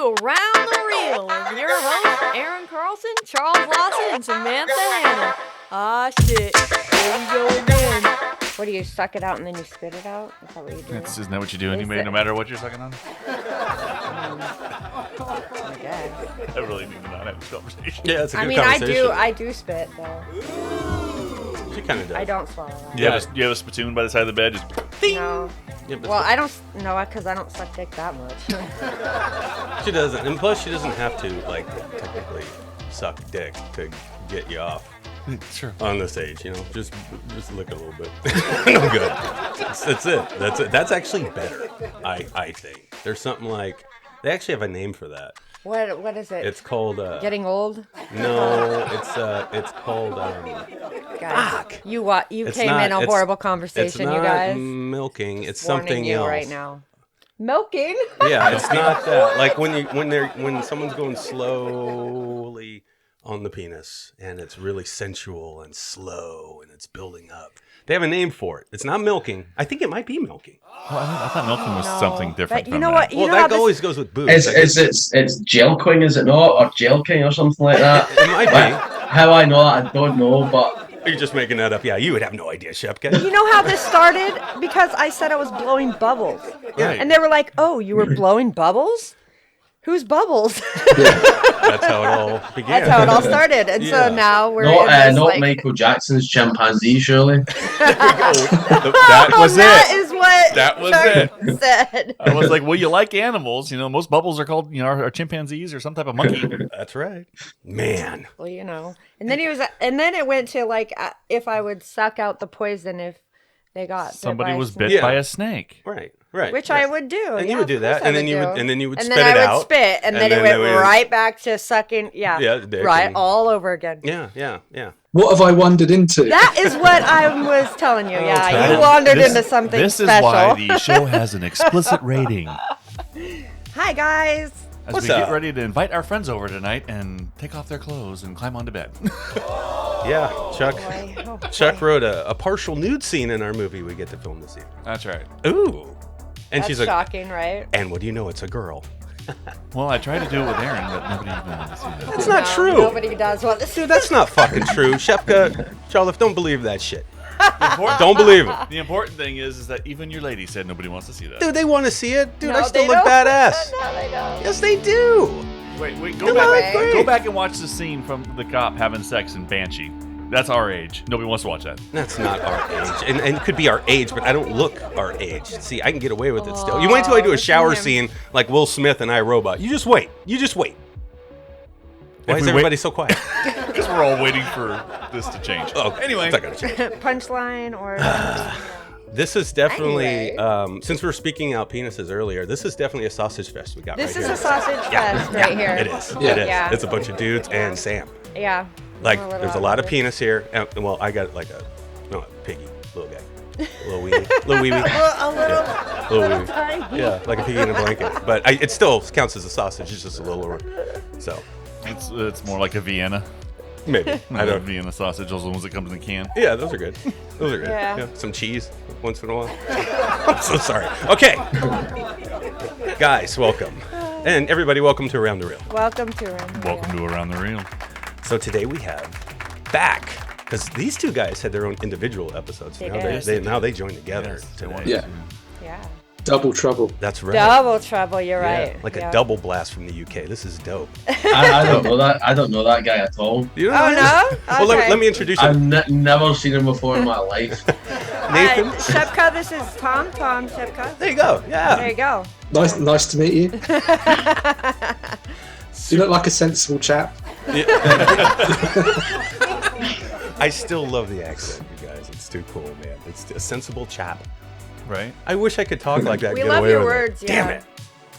Around the Reel with your hosts, Aaron Carlson, Charles Lawson, and Samantha Hanna. Ah, shit. Here we go again. What do you suck it out and then you spit it out? Is that what you do? Isn't that what you do anyway, no matter what you're sucking on? I guess. I really need to not have this conversation. Yeah, it's a good conversation. I do spit, though. She kind of does. I don't swallow that. You have a spittoon by the side of the bed, just No. Yeah, Well, I don't know because I don't suck dick that much. she doesn't. And plus, she doesn't have to, like, technically suck dick to get you off. sure. On the stage, you know, just lick a little bit. No good. That's it. That's actually better. I think there's something like they actually have a name for that. What is it? It's called Getting old? No, it's called Guys, you came in a horrible conversation, it's not you guys. Milking. It's Warning something you else right now. Milking? Yeah, it's not that. Like when someone's going slowly on the penis and it's really sensual and slow and it's building up. They have a name for it. It's not milking. I think it might be milking. Well, I thought milking was something different. But you know what? That always goes with booze. It's jelquing, is it not? Or jelking or something like that? It might be. How I know that, I don't know, but... You're just making that up. Yeah, you would have no idea, Shepka. You know how this started? Because I said I was blowing bubbles. Right. And they were like, oh, you were blowing bubbles? Who's Bubbles? That's how it all began. That's how it all started. And so now we're not Michael Jackson's chimpanzee, surely. That was That is what That was Chuck said. I was like, well, you like animals. You know, most bubbles are called, are chimpanzees or some type of monkey. That's right. Man. Well, And then it went to like if I would suck out the poison if they got Somebody was bit bit by a snake. Right. Which I would do. And you would do that, and then you would spit it I out. would spit, and then it went right back to sucking. Yeah, right, all over again. Yeah. What have I wandered into? That is what I was telling you. Yeah, you wandered into something This special. is why the show has an explicit rating. Hi, guys. As we get ready to invite our friends over tonight and take off their clothes and climb onto bed. Yeah, Chuck. Oh, boy. Chuck wrote a partial nude scene in our movie we get to film this evening. That's right. Ooh. And That's she's like, shocking, right? and what do you know? It's a girl. Well, I tried to do it with Aaron, but nobody even wanted to see that. That's not true. Nobody does want to see Dude, that's not fucking true. Shepka, Jolliffe, don't believe that shit. Don't believe it. The important thing is that even your lady said nobody wants to see that. Dude, they want to see it. Dude, No, I still they look don't. badass. No, they don't. Yes, they do. Wait, Come on, great. go back and watch the scene from the cop having sex in Banshee. That's our age. Nobody wants to watch that. That's not our age. And it could be our age, but I don't look our age. See, I can get away with it still. You wait until I do a shower scene like Will Smith and iRobot. You just wait. Why is everybody so quiet? Because we're all waiting for this to change. Oh, anyway. It's not gonna change. Punchline or... This is definitely, Anyway. since we were speaking out penises earlier, this is definitely a sausage fest we got This right is here. a sausage fest right here. It is. Yeah. It is. Yeah. It's a bunch of dudes and Sam. Yeah. Like, I'm there's a lot of awkward. penis here. And, well, I got like a piggy, little guy. Little weenie. Little wee wee. A little wee. tiny. Yeah, like a piggy in a blanket. But it still counts as a sausage. It's just a little one. So, It's more like a Vienna. maybe. I don't Vienna sausage, those ones that comes in a can. Yeah, those are good. Those are good. Yeah. Some cheese once in a while. I'm so sorry. Okay. Guys, welcome. And everybody, welcome to Around the Reel. Welcome to him. Welcome to Around the Reel. So today we have back, because these two guys had their own individual episodes. They Now did. now they join together Yes, today. they Yeah. Yeah. Double trouble. That's right. Double trouble, you're Yeah, right. like Yeah. a double blast from the UK. This is dope. I don't know that. I don't know that guy at all. You know Oh, who that is? no? Well, Okay. let me introduce I've him. never seen him before in my life. Nathan. Shepka, this is Tom Shepka. There you go. Yeah. There you go. Nice to meet you. You look like a sensible chap. I still love the accent, you guys. It's too cool, man. It's a sensible chap. Right? I wish I could talk like that. and We get love away your with it. words, Damn yeah.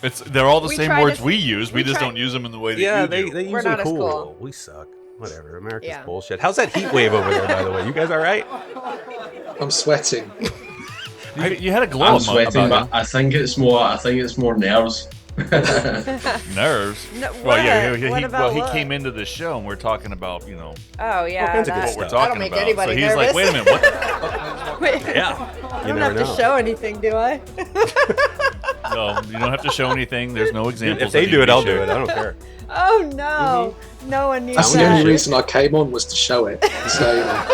it. They're all the We same try words to- we use. We we just try- don't use them in the way that Yeah, you they do. use We're them not as cool. cool. We suck. Whatever. America's Yeah. bullshit. How's that heat wave over there, by the way? You guys all right? I'm sweating. You had a glow I'm up sweating, about but I think it's more nerves. nerves. No, Well, yeah, what? he, What about he what? came into the show and we're talking about, Oh, yeah. kinds of good that- stuff. we're That'll talking make about. anybody So he's nervous. like, wait a minute, what the fuck? Wait, Yeah. I You don't never have to know. show anything, do I? So you don't have to show anything. There's no examples. If they that do need it, to be I'll do shared. it. I don't care. Oh no, no one needs That's the that. only reason I came on was to show it. So, you know.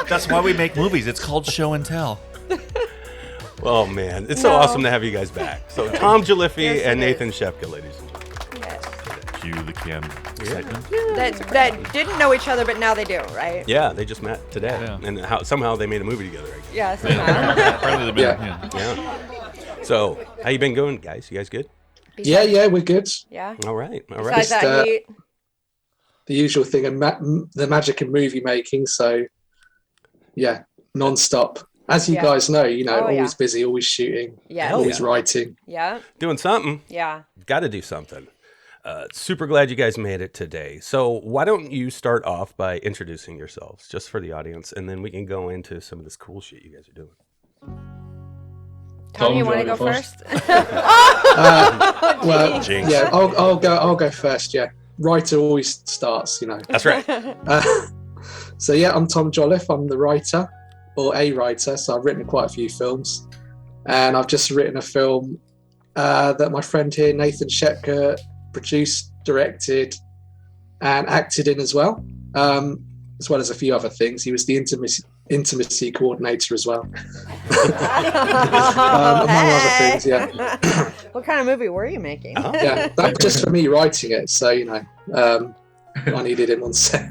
That's why we make movies. It's called show and tell. Oh man, it's so No. awesome to have you guys back. So Tom Jolliffe Yes, and it Nathan is. Shepka, ladies and gentlemen. Yes. Cue the cam excitement. That didn't know each other, but now they do, right? Yeah, they just met today, Yeah. and somehow they made a movie together. I guess. Yeah, somehow. Apparently they've been, Yeah. Yeah. So how you been going, guys? You guys good? Yeah, we're good. Yeah. All right. All Besides right. that, The usual thing, and the magic in movie making. So, yeah, non-stop. As you Yeah. guys know, you know, Oh, yeah. always busy, always shooting, yeah, Hell always yeah. writing. yeah, Doing something. yeah. Got to do something. Super glad you guys made it today. So why don't you start off by introducing yourselves, just for the audience, and then we can go into some of this cool shit you guys are doing. Tom, you do want to you go wanna first? Well, Jinx. yeah, I'll go first. Yeah, writer always starts, you know. That's right. So yeah, I'm Tom Jolliffe. I'm the writer, or a writer. So I've written quite a few films, and I've just written a film that my friend here, Nathan Shepka, produced, directed, and acted in as well, as well as a few other things. He was the intimacy coordinator as well, among other things. Yeah, What kind of movie were you making? Oh. yeah. That's just for me writing it. So you know, I needed him on set.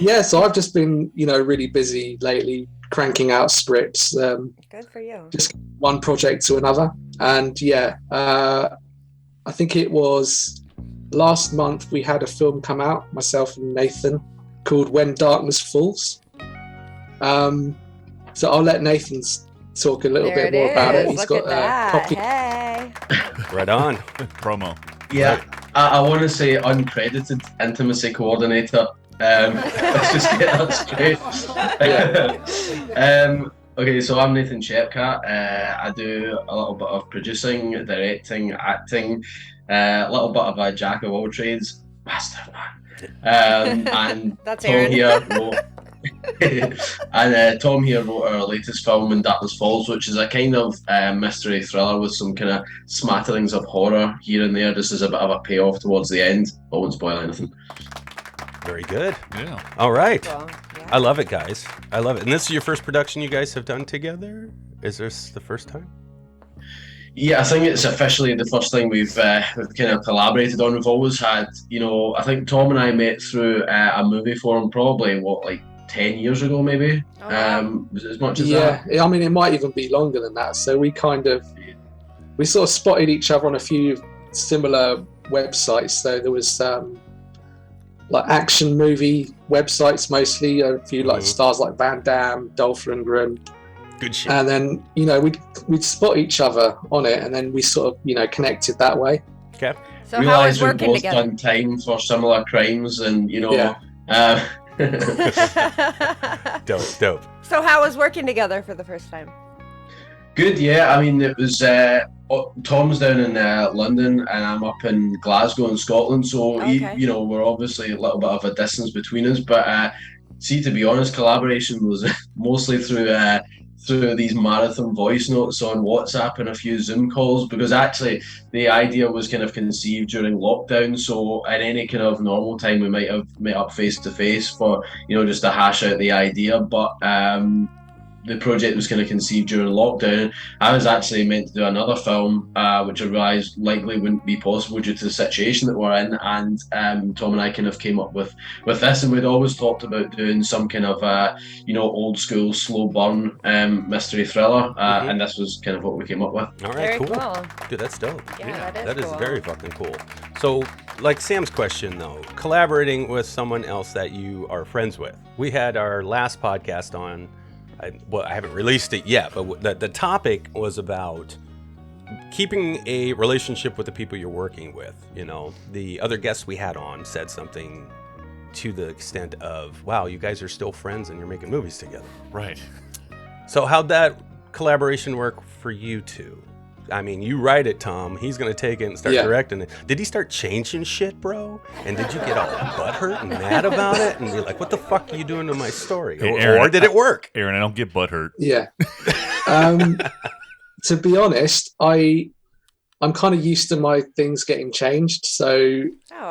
Yeah, so I've just been, you know, really busy lately, cranking out scripts, Good for you. just one project to another. And yeah, I think it was last month we had a film come out, myself and Nathan, called When Darkness Falls. So I'll let Nathan talk a little There bit more about it. is. He's Look got at a that. copy. Hey. Right on. Promo. Yeah, I want to say uncredited intimacy coordinator. Let's just get that straight. Okay, so I'm Nathan Shepka. I do a little bit of producing, directing, acting, a little bit of a jack of all trades, bastard man. And That's Tom Aaron. here wrote, and Tom here wrote our latest film, When Darkness Falls, which is a kind of mystery thriller with some kind of smatterings of horror here and there. This is a bit of a payoff towards the end. I won't spoil anything. Very good. Yeah. All right. Well, yeah. I love it, guys. I love it. And this is your first production you guys have done together? Is this the first time? Yeah, I think it's officially the first thing we've kind of collaborated on. We've always had, you know, I think Tom and I met through a movie forum probably, like 10 years ago maybe? Oh, wow. Was it as much as that? Yeah, I mean, it might even be longer than that. So we sort of spotted each other on a few similar websites. So there was like action movie websites mostly, a few like stars like Van Damme, Dolph Lundgren, Good shit. and then you know we'd spot each other on it, and then we sort of, you know, connected that way. Okay. So how Realised is we've working both together? done time for similar crimes and, you know, Yeah. Dope. So how was working together for the first time? Good, yeah. I mean, it was Tom's down in London and I'm up in Glasgow in Scotland, so Okay. you know, we're obviously a little bit of a distance between us. But see, to be honest, collaboration was mostly through these marathon voice notes on WhatsApp and a few Zoom calls, because actually the idea was kind of conceived during lockdown. So at any kind of normal time, we might have met up face to face for, you know, just to hash out the idea. But the project was kind of conceived during lockdown. I was actually meant to do another film, which I realised likely wouldn't be possible due to the situation that we're in. And Tom and I kind of came up with this, and we'd always talked about doing some kind of, you know, old school slow burn mystery thriller, and this was kind of what we came up with. All right, Very cool. cool. Dude, that's dope. Yeah, that is That is cool. very fucking cool. So, like Sam's question though, collaborating with someone else that you are friends with. We had our last podcast on. I haven't released it yet, but the topic was about keeping a relationship with the people you're working with. You know, the other guests we had on said something to the extent of, wow, you guys are still friends and you're making movies together. Right. So how'd that collaboration work for you two? I mean, you write it, Tom. He's going to take it and start directing it. Did he start changing shit, bro? And did you get all butthurt and mad about it? And you're like, what the fuck are you doing to my story? Hey, Aaron, or did it work? Aaron, I don't get butthurt. Yeah. To be honest, I'm kind of used to my things getting changed. So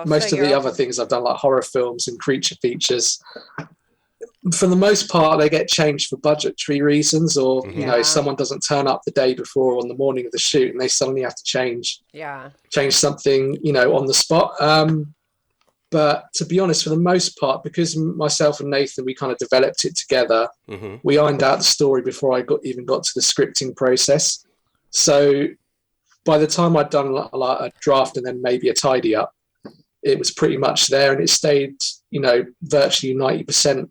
most of the other things I've done, like horror films and creature features, for the most part, they get changed for budgetary reasons, or you know, someone doesn't turn up the day before or on the morning of the shoot, and they suddenly have to change something, you know, on the spot. But to be honest, for the most part, because myself and Nathan, we kind of developed it together, we ironed out the story before I even got to the scripting process. So by the time I'd done a draft and then maybe a tidy up, it was pretty much there, and it stayed, you know, virtually 90%,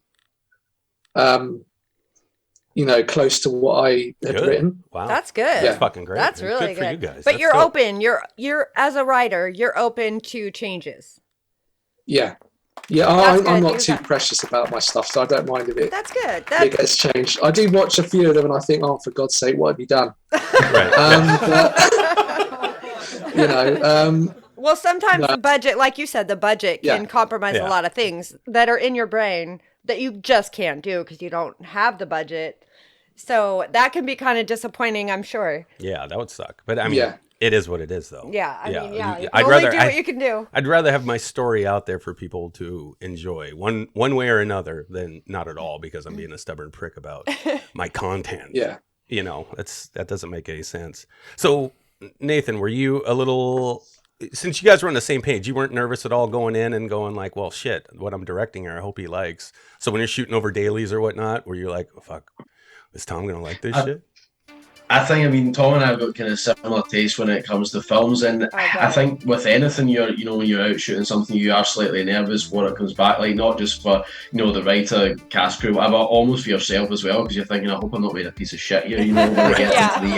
you know, close to what I had written. Wow, that's good. That's fucking great. That's really good for you guys. But that's you're dope. open. You're as a writer, you're open to changes. Yeah, I'm not too precious about my stuff, so I don't mind if it. That's good. It gets changed. I do watch a few of them, and I think, oh, for God's sake, what have you done? Right. But, you know. Well, sometimes the budget, like you said, the budget can compromise a lot of things that are in your brain that you just can't do because you don't have the budget. So that can be kind of disappointing, I'm sure. Yeah, that would suck. But I mean, it is what it is, though. Yeah, I mean, you can I'd only rather do what you can do. I'd rather have my story out there for people to enjoy one way or another than not at all, because I'm being a stubborn prick about my content. Yeah. You know, that doesn't make any sense. So, Nathan, were you a little... Since you guys were on the same page, you weren't nervous at all going in and going like, well, shit, what I'm directing here, I hope he likes. So when you're shooting over dailies or whatnot, were you like, oh, fuck, is Tom going to like this shit? I think, I mean, Tom and I have got kind of similar taste when it comes to films, and I think with anything, you know, when you're out shooting something, you are slightly nervous what it comes back like, not just for, you know, the writer, cast crew, whatever, almost for yourself as well, because you're thinking, I hope I'm not being a piece of shit here, you know, when I get into the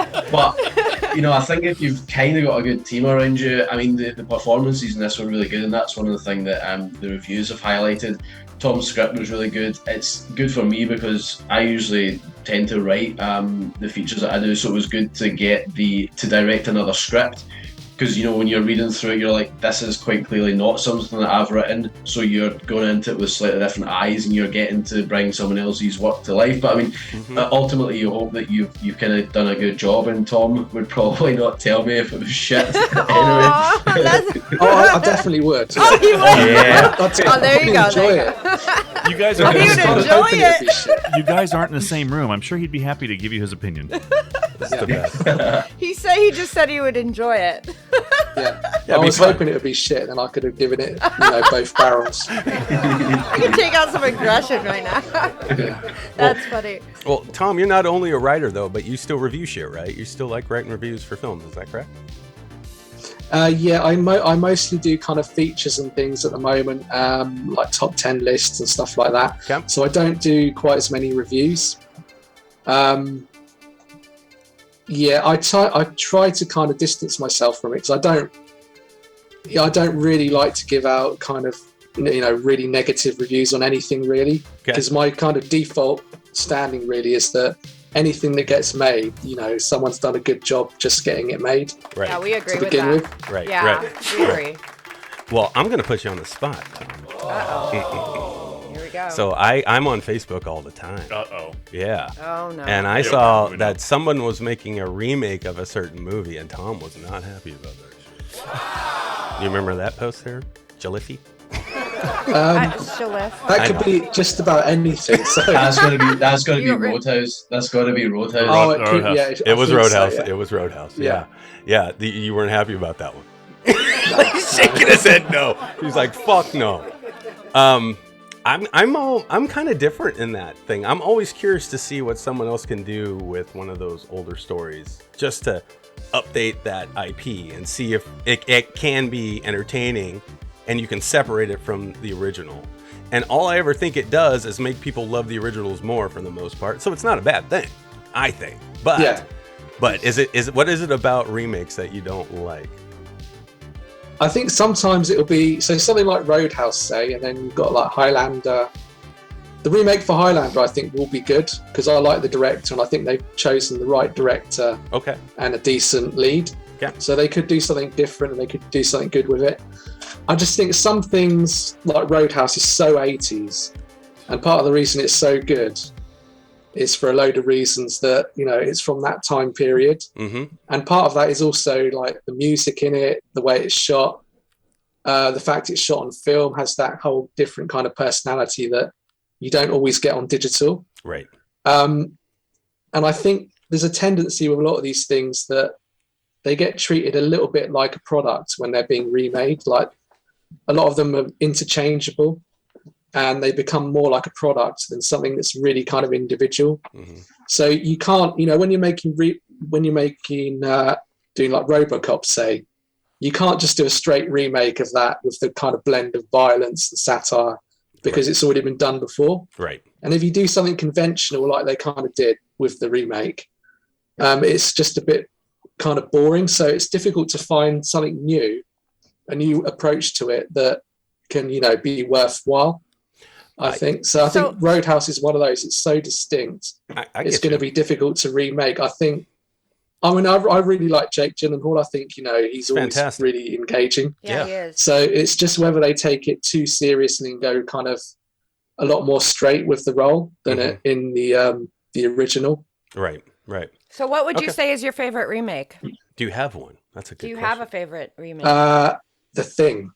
edit. But, you know, I think if you've kind of got a good team around you, I mean, the performances in this were really good, and that's one of the things that the reviews have highlighted. Tom's script was really good. It's good for me because I usually tend to write the features that I do, so it was good to get to direct another script, because, you know, when you're reading through it, you're like, this is quite clearly not something that I've written, so you're going into it with slightly different eyes and you're getting to bring someone else's work to life. But I mean, ultimately you hope that you've kind of done a good job, and Tom would probably not tell me if it was shit. Anyway. I definitely would. Oh, he would? Yeah. There you go. Enjoy it. You guys are He would enjoy it. You guys aren't in the same room. I'm sure he'd be happy to give you his opinion. That's the best. He just said he would enjoy it. I was hoping it would be shit, and I could have given it, you know, both barrels. You can take out some aggression right now. That's funny. Well, Tom, you're not only a writer, though, but you still review shit, right? You still like writing reviews for films, is that correct? Yeah, I mostly do kind of features and things at the moment, like top 10 lists and stuff like that. Okay. So I don't do quite as many reviews. Yeah, I try to kind of distance myself from it, because I don't really like to give out kind of, you know, really negative reviews on anything, really, because my kind of default standing really is that anything that gets made, you know, someone's done a good job just getting it made. Right. Yeah, we agree to with begin that. with. Right. Yeah, Right. we agree. Well, I'm going to put you on the spot, Tom. Uh-oh. Here we go. So I'm on Facebook all the time. Uh-oh. Yeah. Oh, no. And I saw that someone was making a remake of a certain movie, and Tom was not happy about that shit. You remember that post there, Jolliffe? That could be just about anything. So. That's got to be Roadhouse. That's got to be Roadhouse. Oh, it could, yeah. It was Roadhouse. So, yeah. It was Roadhouse. Yeah. Yeah. You weren't happy about that one. He's shaking his head no. He's like, fuck no. I'm kind of different in that thing. I'm always curious to see what someone else can do with one of those older stories, just to update that IP and see if it can be entertaining and you can separate it from the original. And all I ever think it does is make people love the originals more for the most part. So it's not a bad thing, I think. But what is it about remakes that you don't like? I think sometimes it'll be something like Roadhouse, say, and then you've got like Highlander, The remake for Highlander, I think, will be good because I like the director and I think they've chosen the right director and a decent lead. Yeah. So they could do something different and they could do something good with it. I just think some things like Roadhouse is so 80s, and part of the reason it's so good is for a load of reasons that, you know, it's from that time period. Mm-hmm. And part of that is also like the music in it, the way it's shot, the fact it's shot on film has that whole different kind of personality that you don't always get on digital. Right. And I think there's a tendency with a lot of these things that they get treated a little bit like a product when they're being remade. Like a lot of them are interchangeable and they become more like a product than something that's really kind of individual. Mm-hmm. So you can't, you know, when you're making doing like RoboCop, say, you can't just do a straight remake of that with the kind of blend of violence and satire because it's already been done before. Right. And if you do something conventional like they kind of did with the remake, it's just a bit kind of boring. So it's difficult to find something new, a new approach to it that can, you know, be worthwhile. I think so. I think Roadhouse is one of those. It's so distinct. It's going to be difficult to remake. I really like Jake Gyllenhaal. I think, you know, he's always really engaging. Yeah, he is. So it's just whether they take it too seriously and go kind of a lot more straight with the role than in the original. Right. So what would you say is your favorite remake? Do you have one? That's a good question. Do you have a favorite remake? The Thing.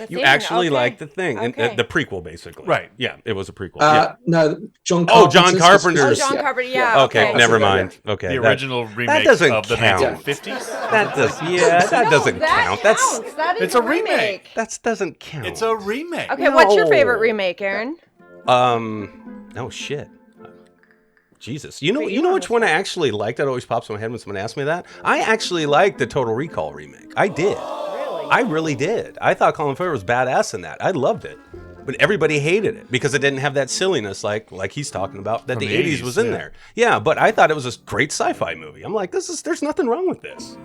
You actually like The Thing, and the prequel, basically. Right. Yeah, it was a prequel. No, John Carpenter's. John Carpenter's. John Carpenter, yeah. Okay, never mind. Okay, the original remake that doesn't of the count. 1950s? That doesn't count. Counts. It's a remake. That doesn't count. It's a remake. Okay, what's your favorite remake, Aaron? Oh shit. Jesus. You know which one I actually liked that always pops in my head when someone asks me that? I actually liked the Total Recall remake. I did. I really did. I thought Colin Farrell was badass in that. I loved it. But everybody hated it because it didn't have that silliness like he's talking about that From the 80s was in there. Yeah, but I thought it was a great sci-fi movie. I'm like, there's nothing wrong with this.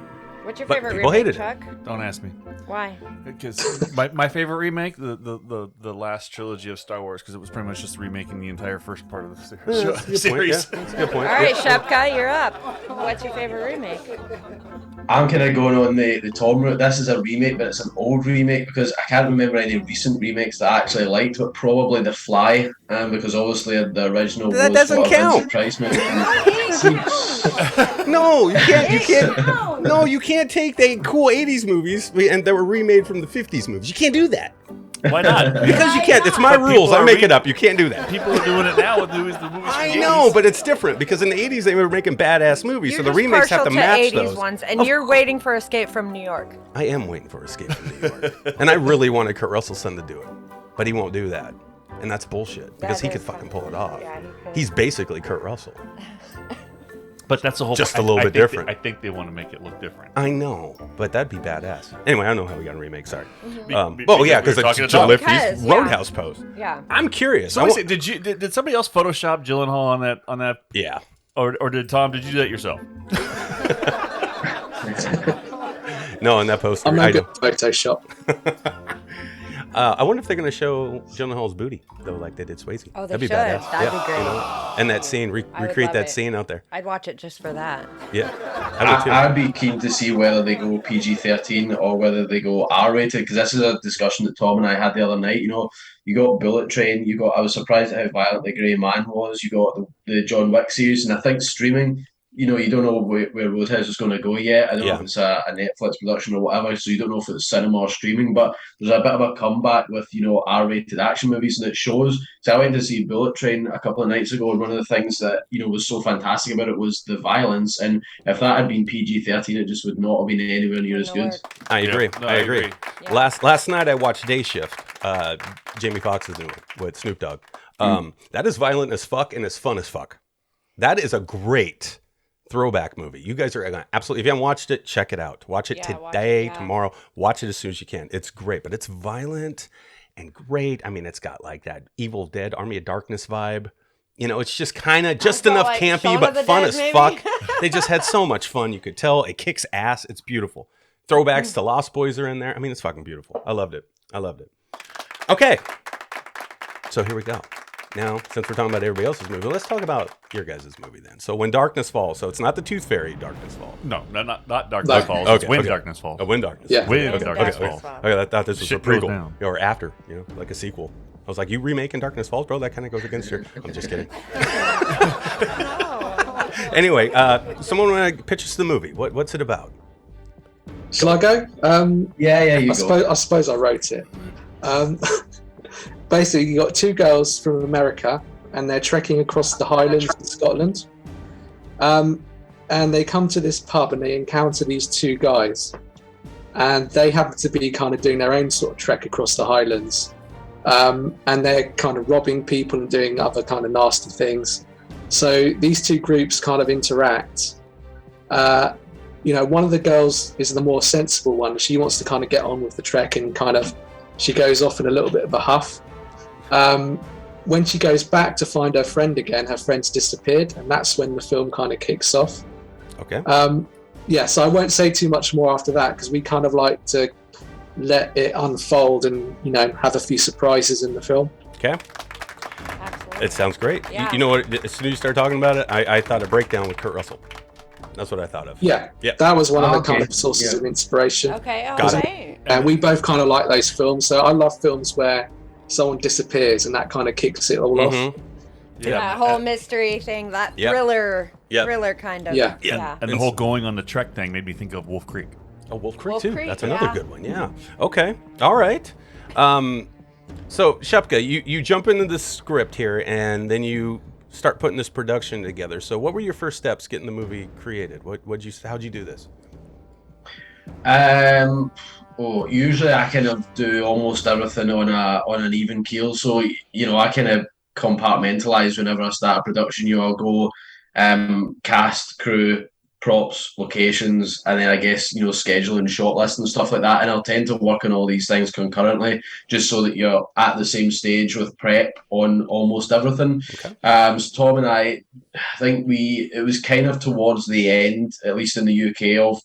What's your But favorite people remake, hated it. Chuck? Don't ask me. Why? Because my favorite remake, the last trilogy of Star Wars, because it was pretty much just remaking the entire first part of the series. That's a good point. All right, Shepka, you're up. What's your favorite remake? I'm kind of going on the Tom route. This is a remake, but it's an old remake because I can't remember any recent remakes that I actually liked, but probably The Fly, because obviously the original That was doesn't count. Price movie. No, you can't. No, you can't take the cool 80s movies and that were remade from the 50s movies. You can't do that. Why not? Because you can't. It's my rules. I make it up. You can't do that. People are doing it now with the movies. I know, but it's different because in the 80s they were making badass movies, You're so the just remakes have to partial match 80s those. ones, and you're waiting for Escape from New York. I am waiting for Escape from New York, and I really wanted Kurt Russell's son to do it, but he won't do that, and that's bullshit because he could fucking pull it off. Yeah, he could. He's basically Kurt Russell. But that's the whole Just point. a little bit different. I think they want to make it look different. I know, but that'd be badass. Anyway, I don't know how we got a remake. Sorry. Mm-hmm. Because talking it's about- Jolliffe Yeah. Roadhouse post. Yeah. I'm curious. So did somebody else Photoshop Gyllenhaal on that? Yeah. Or did Tom? Did you do that yourself? No, in that poster. I'm not good at Photoshop. I wonder if they're going to show Gyllenhaal's booty, though, like they did Swayze. Oh, they That'd be should. badass. That'd be great. And that scene, I would recreate love that it. scene out there. I'd watch it just for that. Yeah. I would too. I'd be keen to see whether they go PG-13 or whether they go R-rated, because this is a discussion that Tom and I had the other night. You know, you got Bullet Train, I was surprised at how violent The Grey Man was. You got the John Wick series, and I think streaming, you don't know where Roadhouse is going to go yet. I don't know if it's a Netflix production or whatever, so you don't know if it's cinema or streaming, but there's a bit of a comeback with, R-rated action movies, and it shows. So I went to see Bullet Train a couple of nights ago, and one of the things that, was so fantastic about it was the violence, and if that had been PG-13, it just would not have been anywhere near as good. I agree. No, I agree. Yeah. Last night I watched Day Shift, Jamie Foxx's new one with Snoop Dogg. That is violent as fuck and it's fun as fuck. That is a great throwback movie. You guys are gonna absolutely, if you haven't watched it, check it out. Watch it today, tomorrow. Watch it as soon as you can. It's great, but it's violent and great. I mean, it's got like that Evil Dead, Army of Darkness vibe. It's just kind of just enough like campy, Shaun but of the fun Dead, as maybe? fuck. They just had so much fun. You could tell it kicks ass. It's beautiful. Throwbacks to Lost Boys are in there. I mean, it's fucking beautiful. I loved it. Okay. So here we go. now, since we're talking about everybody else's movie, let's talk about your guys' movie then. So When Darkness Falls. So it's not the Tooth Fairy Darkness Falls. No, not Darkness Falls. Okay, It's When okay. Darkness Falls. When Darkness. Yeah. When Okay, Darkness okay, Falls. okay, I thought this was Shit a goes prequel down. or after, like a sequel. I was like, you remaking Darkness Falls, bro? That kind of goes against your. I'm just kidding. Anyway, someone want to pitch us the movie. What's it about? Shall I go? Yeah, you I suppose I wrote it. Basically, you got two girls from America, and they're trekking across the Highlands in Scotland. And they come to this pub, and they encounter these two guys, and they happen to be kind of doing their own sort of trek across the Highlands, and they're kind of robbing people and doing other kind of nasty things. So these two groups kind of interact. One of the girls is the more sensible one. She wants to kind of get on with the trek, and kind of she goes off in a little bit of a huff. When she goes back to find her friend again, her friend's disappeared, and that's when the film kind of kicks off. Okay. So I won't say too much more after that, because we kind of like to let it unfold and have a few surprises in the film. Okay. Absolutely. It sounds great. Yeah. You know what? As soon as you started talking about it, I thought a breakdown with Kurt Russell. That's what I thought of. Yeah, that was one of the kind of sources of inspiration. Okay, all Got it. right. And we both kind of like those films. So I love films where someone disappears and that kind of kicks it all off. That whole mystery thing, that Yep. thriller kind of. Yeah. And the whole going on the trek thing made me think of Wolf Creek. Oh, Wolf Creek Wolf too. Creek, That's another yeah. good one. Yeah. Okay. All right. So Shepka, you jump into the script here, and then you start putting this production together. So what were your first steps getting the movie created? How'd you do this? Usually I kind of do almost everything on an even keel. So I kind of compartmentalize whenever I start a production. I'll go cast, crew, props, locations, and then I guess scheduling, shot list and stuff like that. And I'll tend to work on all these things concurrently, just so that you're at the same stage with prep on almost everything. Okay. So Tom and I think it was kind of towards the end, at least in the UK, of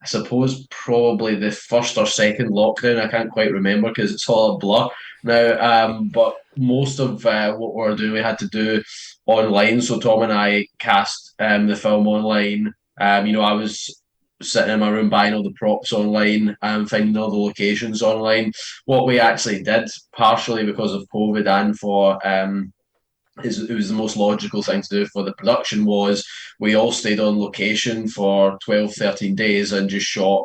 I suppose probably the first or second lockdown. I can't quite remember because it's all a blur now. But most of what we were doing, we had to do online. So Tom and I cast the film online. I was sitting in my room buying all the props online and finding all the locations online. What we actually did, partially because of COVID and for it was the most logical thing to do for the production, was we all stayed on location for 12, 13 days and just shot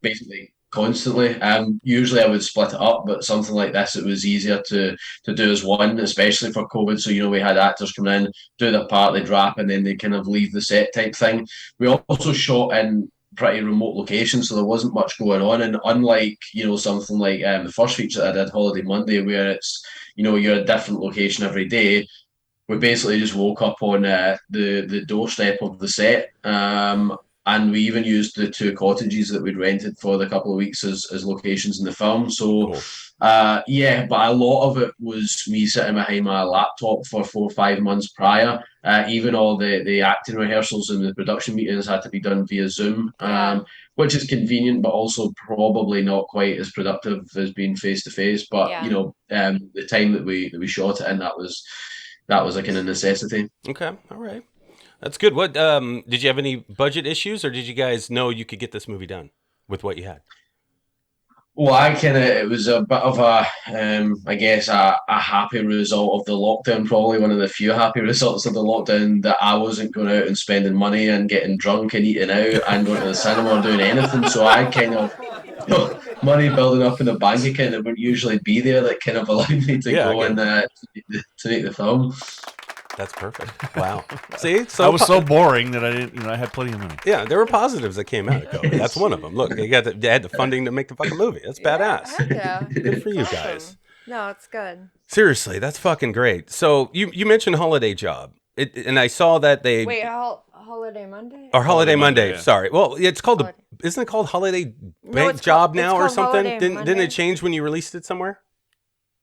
basically constantly. Usually I would split it up, but something like this, it was easier to do as one, especially for COVID. So, we had actors come in, do their part, they drop, and then they kind of leave the set type thing. We also shot in pretty remote locations, so there wasn't much going on. And unlike, something like the first feature that I did, Holiday Monday, where it's, you're a different location every day, we basically just woke up on the doorstep of the set. And we even used the two cottages that we'd rented for the couple of weeks as locations in the film. So, Cool. but a lot of it was me sitting behind my laptop for 4 or 5 months prior. Even all the acting rehearsals and the production meetings had to be done via Zoom, which is convenient, but also probably not quite as productive as being face to face. But the time that we shot it in, that was a kind of necessity. Okay. All right. That's good. What did you have any budget issues, or did you guys know you could get this movie done with what you had? Well, it was a bit of a happy result of the lockdown, probably one of the few happy results of the lockdown, that I wasn't going out and spending money and getting drunk and eating out and going to the cinema or doing anything. So I kind of, money building up in the bank account that wouldn't usually be there, that kind of allowed me to go and to make the film. That's perfect. Wow. See, I was so boring that I didn't. I had plenty of money. Yeah, there were positives that came out of COVID. That's one of them. Look, they had the funding to make the fucking movie. That's badass. Yeah. Good for you guys. No, it's good. Seriously, that's fucking great. So you mentioned Holiday Job, and I saw that they Wait, Holiday Monday? or Holiday Monday. Yeah. Sorry. Well, it's called isn't it called Holiday Bank it's Job called- now it's or called something? Holiday Didn't Monday. it change when you released it somewhere?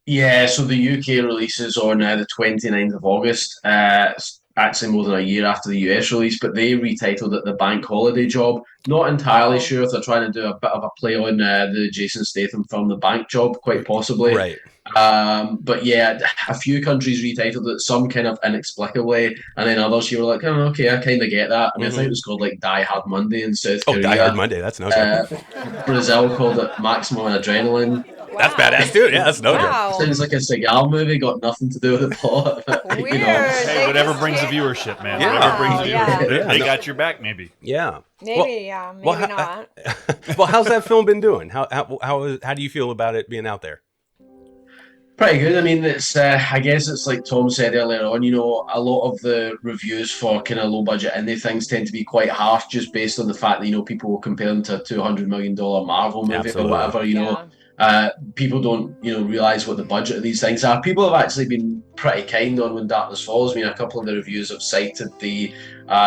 Yeah, so the UK releases on the 29th of August. actually more than a year after the US release, but they retitled it The Bank Holiday Job. Not entirely sure if they're trying to do a bit of a play on the Jason Statham film The Bank Job, quite possibly. Right. But yeah, a few countries retitled it, some kind of inexplicably, and then others you were like, oh, okay, I kind of get that. I mean, I think it was called like Die Hard Monday in South Korea. Die Hard Monday, that's no joke. Brazil called it Maximum Adrenaline. That's badass, dude. Yeah, that's no joke. Sounds like a Seagal movie, got nothing to do with the plot. Weird. Hey, whatever brings the viewership, man. Yeah. Whatever brings the viewership. Yeah. They got your back, maybe. Yeah. Maybe, maybe not. Well, how's that film been doing? How do you feel about it being out there? Pretty good. I mean, it's I guess it's like Tom said earlier on, you know, a lot of the reviews for kind of low budget indie things tend to be quite harsh just based on the fact that, you know, people will compare them to a $200 million Marvel movie Absolutely. or whatever, you know. People don't, you know, realize what the budget of these things are. People have actually been pretty kind on When Darkness Falls. I mean, a couple of the reviews have cited the,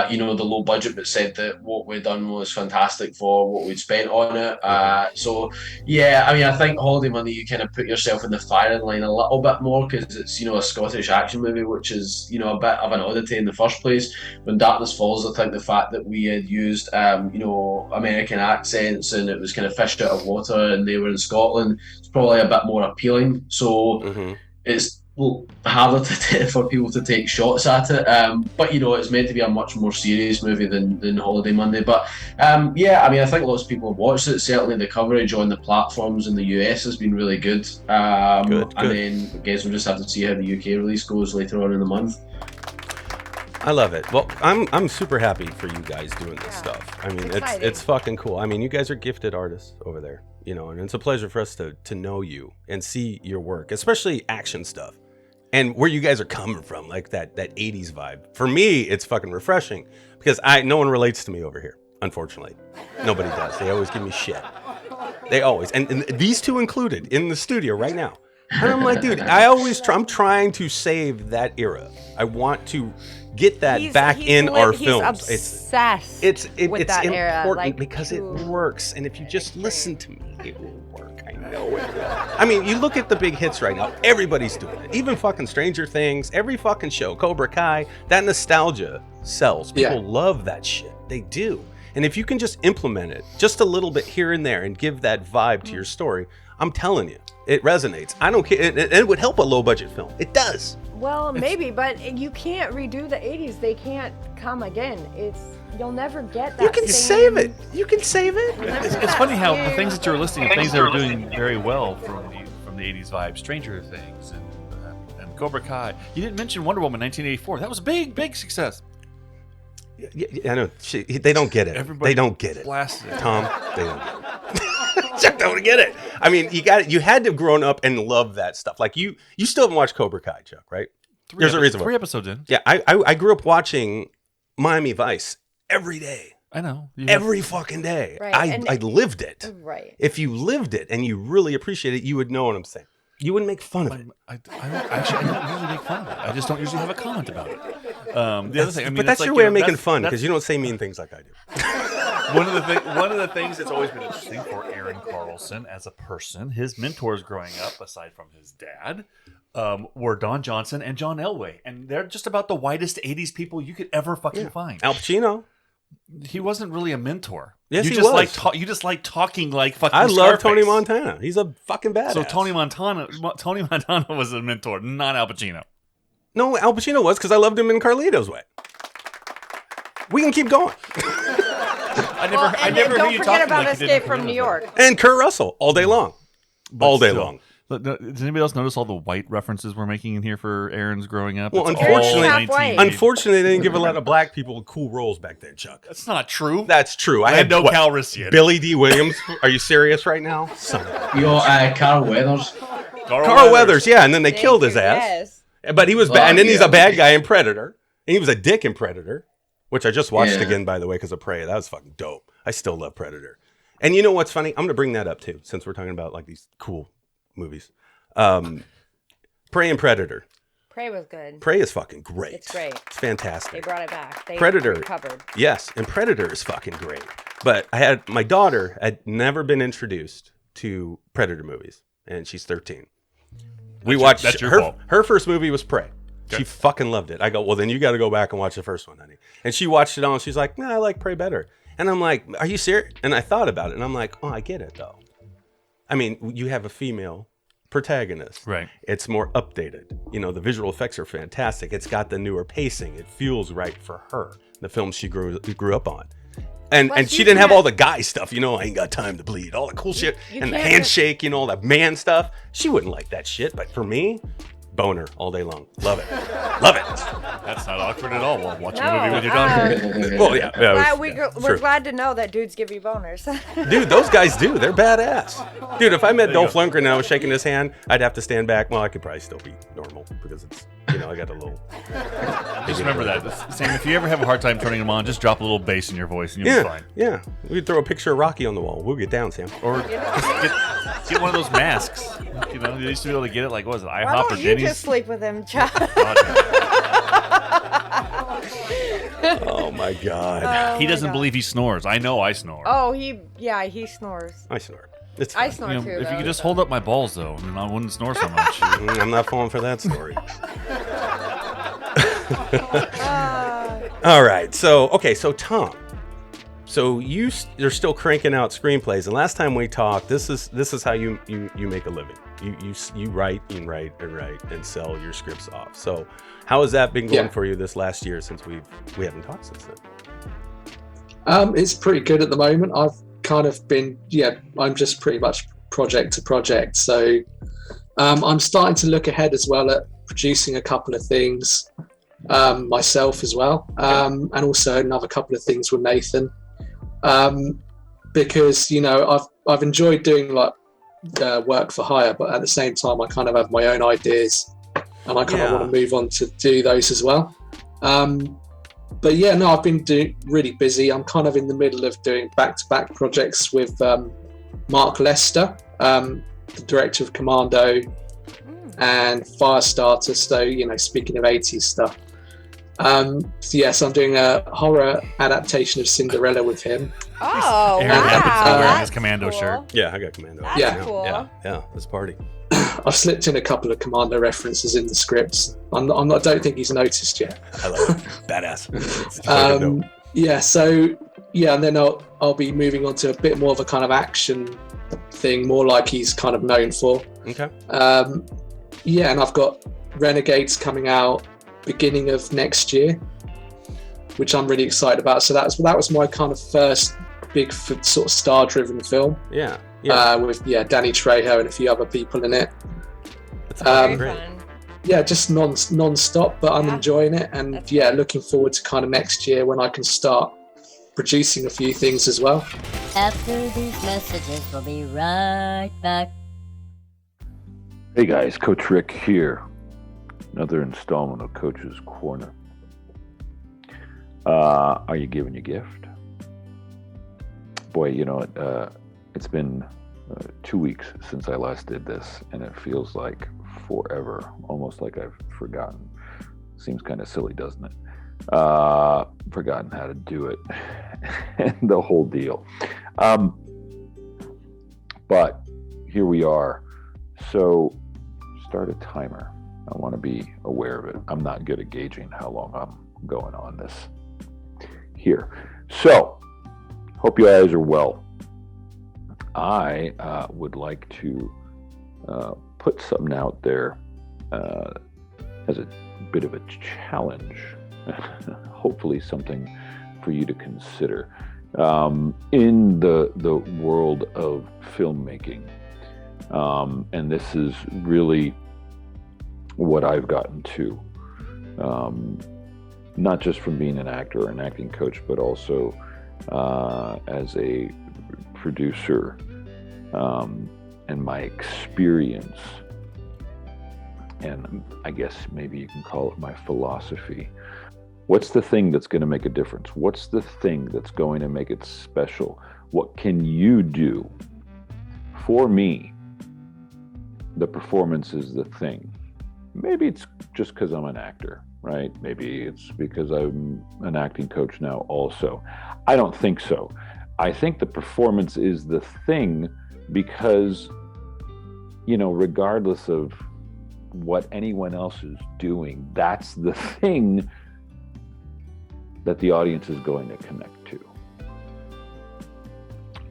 you know, the low budget, but said that what we'd done was fantastic for what we'd spent on it. So, yeah, I mean, I think Holiday Monday, you kind of put yourself in the firing line a little bit more because it's, you know, a Scottish action movie, which is, you know, a bit of an oddity in the first place. When Darkness Falls, I think the fact that we had used, you know, American accents and it was kind of fished out of water and they were in Scotland, it's probably a bit more appealing. So it's harder for people to take shots at it, but you know, it's meant to be a much more serious movie than Holiday Monday. But yeah, I mean, I think lots of people have watched it. Certainly the coverage on the platforms in the US has been really good. Good. And then I guess we'll just have to see how the UK release goes later on in the month. I love it. Well, I'm super happy for you guys doing this stuff. I mean, it's fucking cool. I mean, you guys are gifted artists over there, you know, and it's a pleasure for us to know you and see your work, especially action stuff. And where you guys are coming from, like that 80s vibe. For me, it's fucking refreshing because no one relates to me over here, unfortunately. Nobody does. They always give me shit. They always. And these two included in the studio right now. And I'm like, dude, I'm trying to save that era. I want to get that back in our films. He's obsessed with that important era, like, because it works. And if you just listen to me, it will work. I know it will. I mean, you look at the big hits right now. Everybody's doing it. Even fucking Stranger Things, every fucking show, Cobra Kai, that nostalgia sells. People love that shit. They do. And if you can just implement it just a little bit here and there and give that vibe to your story, I'm telling you, it resonates. I don't care. It would help a low budget film. It does. Well, maybe, but you can't redo the 80s. They can't come again. You'll never get that. You can save it. You can save it. It's funny how the things that you're listing are things that are doing very well from the 80s vibe. Stranger Things and Cobra Kai. You didn't mention Wonder Woman 1984. That was a big success. Yeah, I know. They don't get it. They don't get it. Blasted it. Tom, they don't get it. Chuck don't get it. I mean, you had to have grown up and love that stuff. Like you still haven't watched Cobra Kai, Chuck, right? There's a reason why. 3 episodes in. Yeah, I grew up watching Miami Vice every day. I know. Every fucking day. Right. I lived it. Right. If you lived it and you really appreciate it, you would know what I'm saying. You wouldn't make fun of it. I don't usually make fun of it. I just don't usually have a comment about it. The other thing, I mean, but that's like, your way of making fun because you don't say mean things like I do. One of the things that's always been interesting for Aaron Carlson as a person, his mentors growing up, aside from his dad, were Don Johnson and John Elway, and they're just about the whitest '80s people you could ever fucking find. Al Pacino. He wasn't really a mentor. Yes, you he just was. You just like talking like fucking. I love Scarface. Tony Montana. He's a fucking badass. So Tony Montana was a mentor, not Al Pacino. No, Al Pacino was because I loved him in Carlito's Way. We can keep going. I never heard you talking about Escape from New York. And Kurt Russell all day long. All day long. Does anybody else notice all the white references we're making in here for Aaron's growing up? Well, it's unfortunately, they didn't give a lot of black people cool roles back then, Chuck. That's not true. That's true. I had no Calrissian. Billy D. Williams. Are you serious right now? You got Carl Weathers. Carl Weathers, yeah, and then they killed his ass. Yes. But he was bad, and then he's a bad guy in Predator. And he was a dick in Predator, which I just watched again, by the way, because of Prey. That was fucking dope. I still love Predator. And you know what's funny? I'm going to bring that up, too, since we're talking about like these cool movies. Prey and Predator. Prey was good. Prey is fucking great. It's great. It's fantastic. They brought it back. They Predator. recovered. Yes, and Predator is fucking great. But my daughter had never been introduced to Predator movies, and she's 13. We watched that's your fault. Her first movie was Prey. She fucking loved it. I go, well, then you got to go back and watch the first one, honey. And she watched it all, and she's like, I like Prey better. And I'm like, are you serious? And I thought about it, and I'm like, oh, I get it, though. I mean, you have a female protagonist. Right. It's more updated. The visual effects are fantastic. It's got the newer pacing. It feels right for her, the film she grew up on. And she didn't have all the guy stuff, I ain't got time to bleed, all the cool shit, and the handshake, all that man stuff. She wouldn't like that shit, but for me, boner all day long. Love it. Love it. That's not awkward at all while watching a movie with your daughter. Well, yeah. We're glad to know that dudes give you boners. Dude, those guys do. They're badass. Dude, if I met Dolph Lundgren and I was shaking his hand, I'd have to stand back. Well, I could probably still be normal because it's, I got a little... Just remember that. Sam, if you ever have a hard time turning them on, just drop a little bass in your voice and you'll be fine. Yeah. We could throw a picture of Rocky on the wall. We'll get down, Sam. Or just get one of those masks. You used to be able to get it like, what was it, IHOP or Denny's? You just sleep with him, Chuck. Oh my God. He doesn't believe he snores. I know I snore. Oh, he snores. I snore. It's I fine. snore too. If you could just hold up my balls, though, then I wouldn't snore so much. I'm not falling for that story. All right. So Tom. So you're still cranking out screenplays, and last time we talked, this is how you make a living. You write and sell your scripts off. So how has that been going for you this last year since we haven't talked since then? It's pretty good at the moment. I've kind of been I'm just pretty much project to project. So I'm starting to look ahead as well at producing a couple of things myself as well, and also another couple of things with Nathan. Because I've enjoyed doing like work for hire, but at the same time I kind of have my own ideas, and I kind of want to move on to do those as well. But I've been really busy. I'm kind of in the middle of doing back-to-back projects with Mark Lester, the director of Commando and Firestarter. So speaking of 80s stuff. So I'm doing a horror adaptation of Cinderella with him. Oh, Aaron happens to be wearing his That's Commando cool. shirt. Yeah, I got Commando. That's cool. Yeah, let's party. I've slipped in a couple of Commando references in the scripts. I don't think he's noticed yet. I love it. Badass. And then I'll be moving on to a bit more of a kind of action thing, more like he's kind of known for. Okay. And I've got Renegades coming out beginning of next year, which I'm really excited about. So that was my kind of first big sort of star-driven film. Yeah. With Danny Trejo and a few other people in it. That's great. Just non-stop, but I'm enjoying it, and looking forward to kind of next year when I can start producing a few things as well. After these messages, we'll be right back. Hey guys, Coach Rick here. Another installment of Coach's Corner. Are you giving your gift? Boy, it's been 2 weeks since I last did this, and it feels like forever, almost like I've forgotten. Seems kind of silly, doesn't it? Forgotten how to do it and the whole deal. But here we are. So start a timer. I want to be aware of it. I'm not good at gauging how long I'm going on this here. So hope you guys are well. I would like to put something out there as a bit of a challenge, hopefully something for you to consider in the world of filmmaking. And this is really what I've gotten to, not just from being an actor or an acting coach, but also as a producer, and my experience, and I guess maybe you can call it my philosophy. What's the thing that's going to make a difference? What's the thing that's going to make it special? What can you do? For me, the performance is the thing. Maybe it's just because I'm an actor, right? Maybe it's because I'm an acting coach now also. I don't think so. I think the performance is the thing because, regardless of what anyone else is doing, that's the thing that the audience is going to connect to.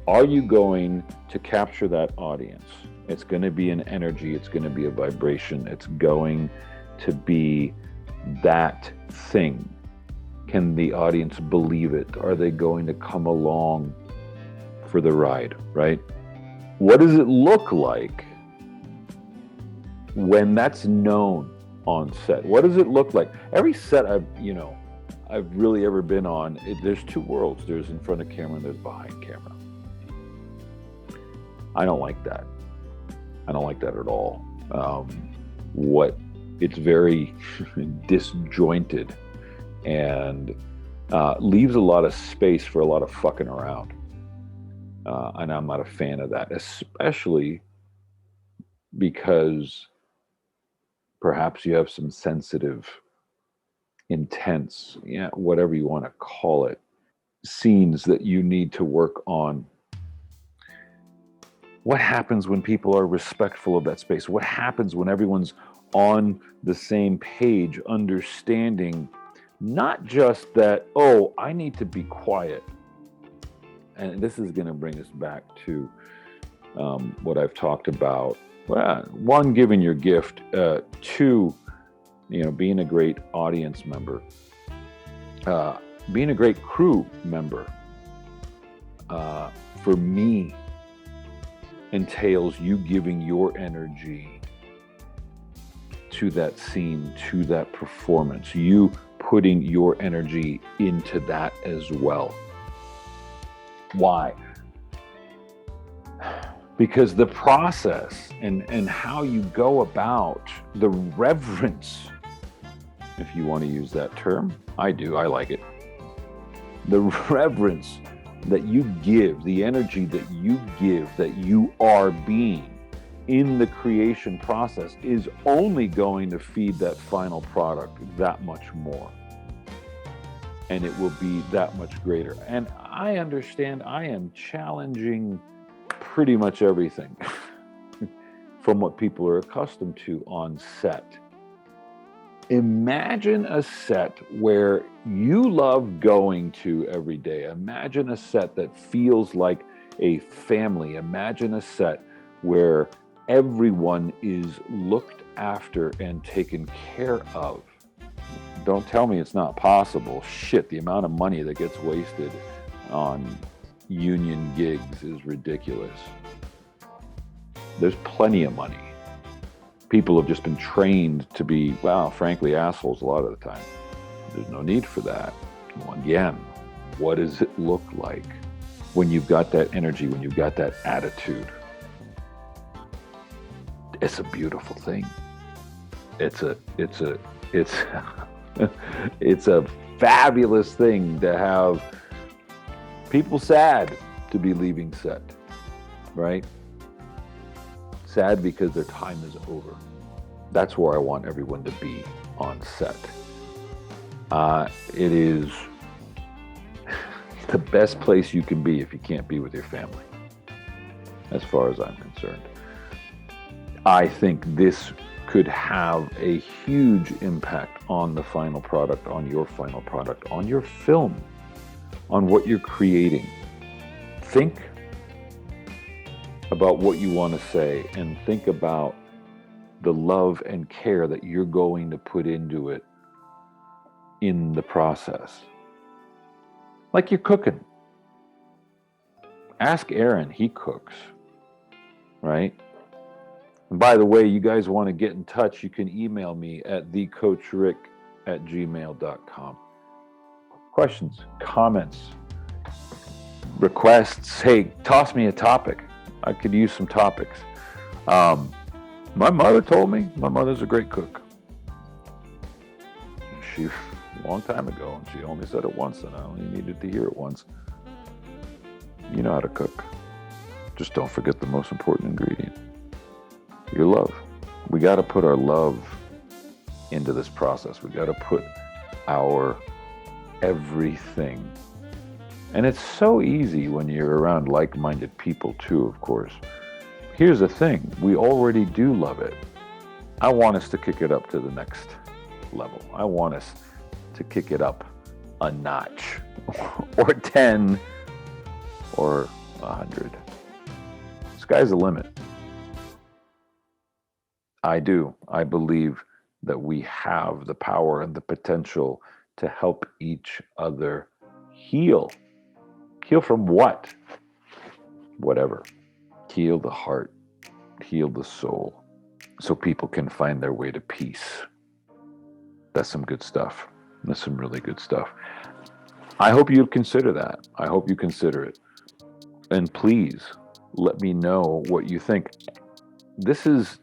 Are you going to capture that audience? It's going to be an energy, it's going to be a vibration, it's going to be that thing. Can the audience believe it? Are they going to come along for the ride, right? What does it look like when that's known on set? What does it look like? Every set I've really ever been on, there's two worlds. There's in front of camera and there's behind camera. I don't like that. I don't like that at all. It's very disjointed and leaves a lot of space for a lot of fucking around. And I'm not a fan of that, especially because perhaps you have some sensitive, intense, whatever you want to call it, scenes that you need to work on. What happens when people are respectful of that space? What happens when everyone's on the same page, understanding not just that, oh, I need to be quiet. And this is going to bring us back to what I've talked about. Well, one, giving your gift. Two, being a great audience member. Being a great crew member. For me, entails you giving your energy to that scene, to that performance. You putting your energy into that as well. Why? Because the process and how you go about the reverence, if you want to use that term, I do, I like it. The reverence that you give, the energy that you give, that you are being in the creation process is only going to feed that final product that much more. And it will be that much greater. And I understand I am challenging pretty much everything from what people are accustomed to on set. Imagine a set where you love going to every day. Imagine a set that feels like a family. Imagine a set where everyone is looked after and taken care of. Don't tell me it's not possible. Shit, the amount of money that gets wasted on union gigs is ridiculous. There's plenty of money. People have just been trained to be, frankly, assholes a lot of the time. There's no need for that. Well, again, what does it look like when you've got that energy, when you've got that attitude? It's a beautiful thing. It's a fabulous thing to have people sad to be leaving set, right? Sad because their time is over. That's where I want everyone to be on set. It is the best place you can be if you can't be with your family, as far as I'm concerned. I think this could have a huge impact on the final product, on your final product, on your film, on what you're creating. Think about what you want to say and think about the love and care that you're going to put into it in the process. Like you're cooking. Ask Aaron, he cooks, right? And by the way, you guys want to get in touch, you can email me at thecoachrick@gmail.com. Questions, comments, requests. Hey, toss me a topic. I could use some topics. My mother told me my mother's a great cook. She, a long time ago, and she only said it once, and I only needed to hear it once. You know how to cook. Just don't forget the most important ingredient. Your love. We got to put our love into this process. We got to put our everything. And it's so easy when you're around like-minded people too, of course. Here's the thing. We already do love it. I want us to kick it up to the next level. I want us to kick it up a notch, or 10, or 100. Sky's the limit. I do. I believe that we have the power and the potential to help each other heal. Heal from what? Whatever. Heal the heart. Heal the soul. So people can find their way to peace. That's some good stuff. That's some really good stuff. I hope you consider that. I hope you consider it. And please let me know what you think. This is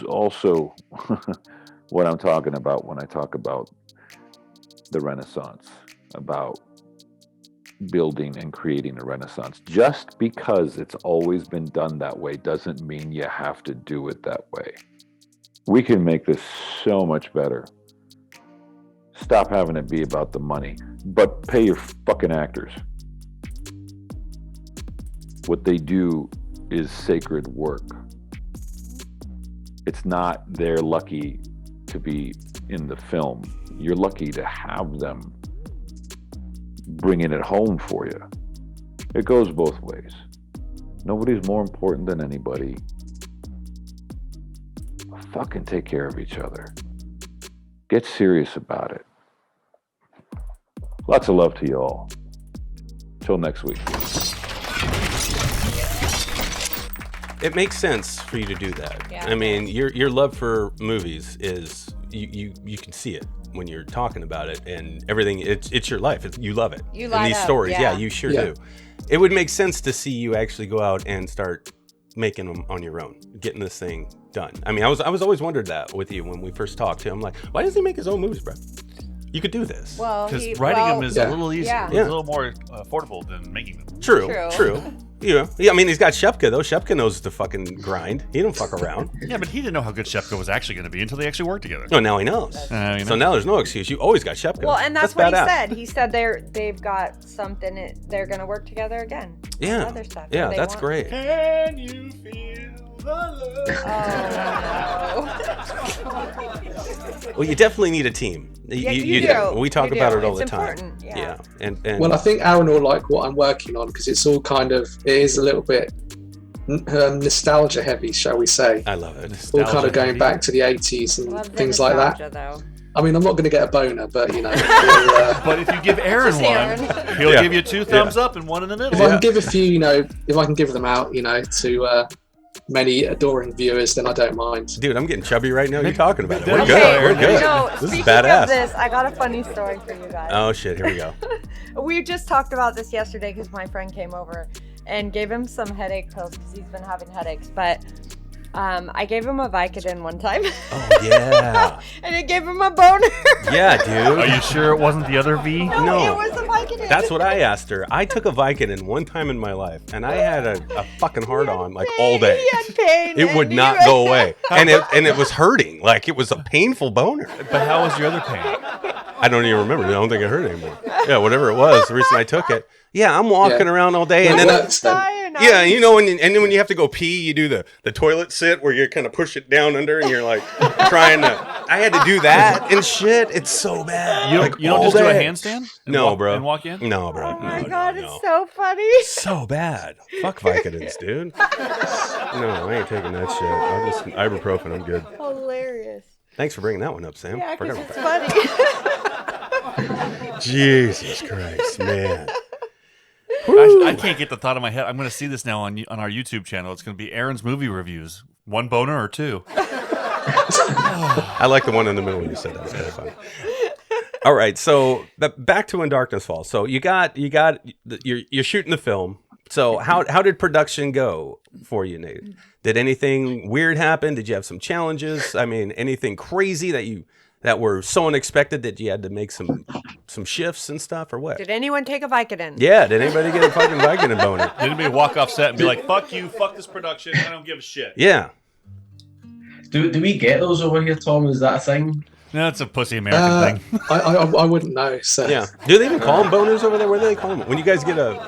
also what I'm talking about when I talk about the Renaissance, about building and creating a Renaissance. Just because it's always been done that way doesn't mean you have to do it that way. We can make this so much better. Stop having it be about the money, but pay your fucking actors. What they do is sacred work. It's not they're lucky to be in the film. You're lucky to have them bringing it home for you. It goes both ways. Nobody's more important than anybody. Fucking take care of each other. Get serious about it. Lots of love to you all. Till next week. It makes sense for you to do that. Yeah. I mean, your love for movies is you can see it when you're talking about it and everything. It's your life. You love it. You and light these up, stories, yeah. you sure do. It would make sense to see you actually go out and start making them on your own, getting this thing done. I mean, I was always wondered that with you when we first talked to him. I'm like, why does he make his own movies, bro? You could do this. Well, Because writing them is a little easier, yeah. it's a little more affordable than making them. True. Yeah, I mean, he's got Shepka, though. Shepka knows the fucking grind. He don't fuck around. Yeah, but he didn't know how good Shepka was actually going to be until they actually worked together. No, now he knows. So now there's no excuse. You always got Shepka. Well, and that's what badass. he said. He said they've got something. They're going to work together again. Yeah. Other stuff. Yeah, They that's want- great. Can you feel the love? Well, you definitely need a team. Yeah, you do. We talk You about do. it all It's the time. important, yeah. Yeah. And Well, I think Aaron will like what I'm working on because it's all kind of, it is a little bit nostalgia heavy, shall we say. I love it. All kind of going back to the 80s and Love the things like that. nostalgia, though. I mean, I'm not going to get a boner, but you know. But if you give Aaron Just one, Aaron. he'll give you 2 thumbs up and 1 in the middle. If I can give a few, you know, if I can give them out, you know, to many adoring viewers, then I don't mind. Dude, I'm getting chubby right now. You're talking about it. We're Okay, good. We're good. You know, This is speaking badass. of this, I got a funny story for you guys. Oh, shit. Here we go. We just talked about this yesterday because my friend came over and gave him some headache pills because he's been having headaches. But I gave him a Vicodin one time. Oh, yeah. And it gave him a boner. Yeah, dude. Are you sure it wasn't the other V? No. It was a Vicodin. That's what I asked her. I took a Vicodin one time in my life, and I had a fucking hard on like all day. He had pain. It would and not go away, and it was hurting. Like it was a painful boner. But how was your other pain? I don't even remember. I don't think it hurt anymore. Yeah, whatever it was. The reason I took it. Yeah, I'm walking around all day, and then yeah, you know, and then when you have to go pee, you do the toilet sit where you kind of push it down under, and you're like trying to. I had to do that and shit. It's so bad. You Like, don't all just do a day. handstand? No, bro. And walk in? No, bro. Oh my no, God, no. it's so funny. So bad. Fuck Vicodins, dude. No, I ain't taking that shit. I'll just ibuprofen. I'm good. Hilarious. Thanks for bringing that one up, Sam. Yeah, because Forgot it's about funny. that. Jesus Christ, man. I can't get the thought in my head. I'm going to see this now on our YouTube channel. It's going to be Aaron's movie reviews. 1 boner or 2? I like the one in the middle when you said that. It was kind of fun. All right, so back to When Darkness Falls. So you're shooting the film. So how did production go for you, Nate? Did anything weird happen? Did you have some challenges? I mean, anything crazy that were so unexpected that you had to make some shifts and stuff, or what? Did anyone take a Vicodin? Yeah, did anybody get a fucking Vicodin boner? Did anybody walk off set and be like, fuck you, fuck this production, I don't give a shit? Yeah. Do we get those over here, Tom? Is that a thing? No, it's a pussy American thing. I wouldn't know. So. Yeah. Do they even call them boners over there? What do they call them? When you guys get an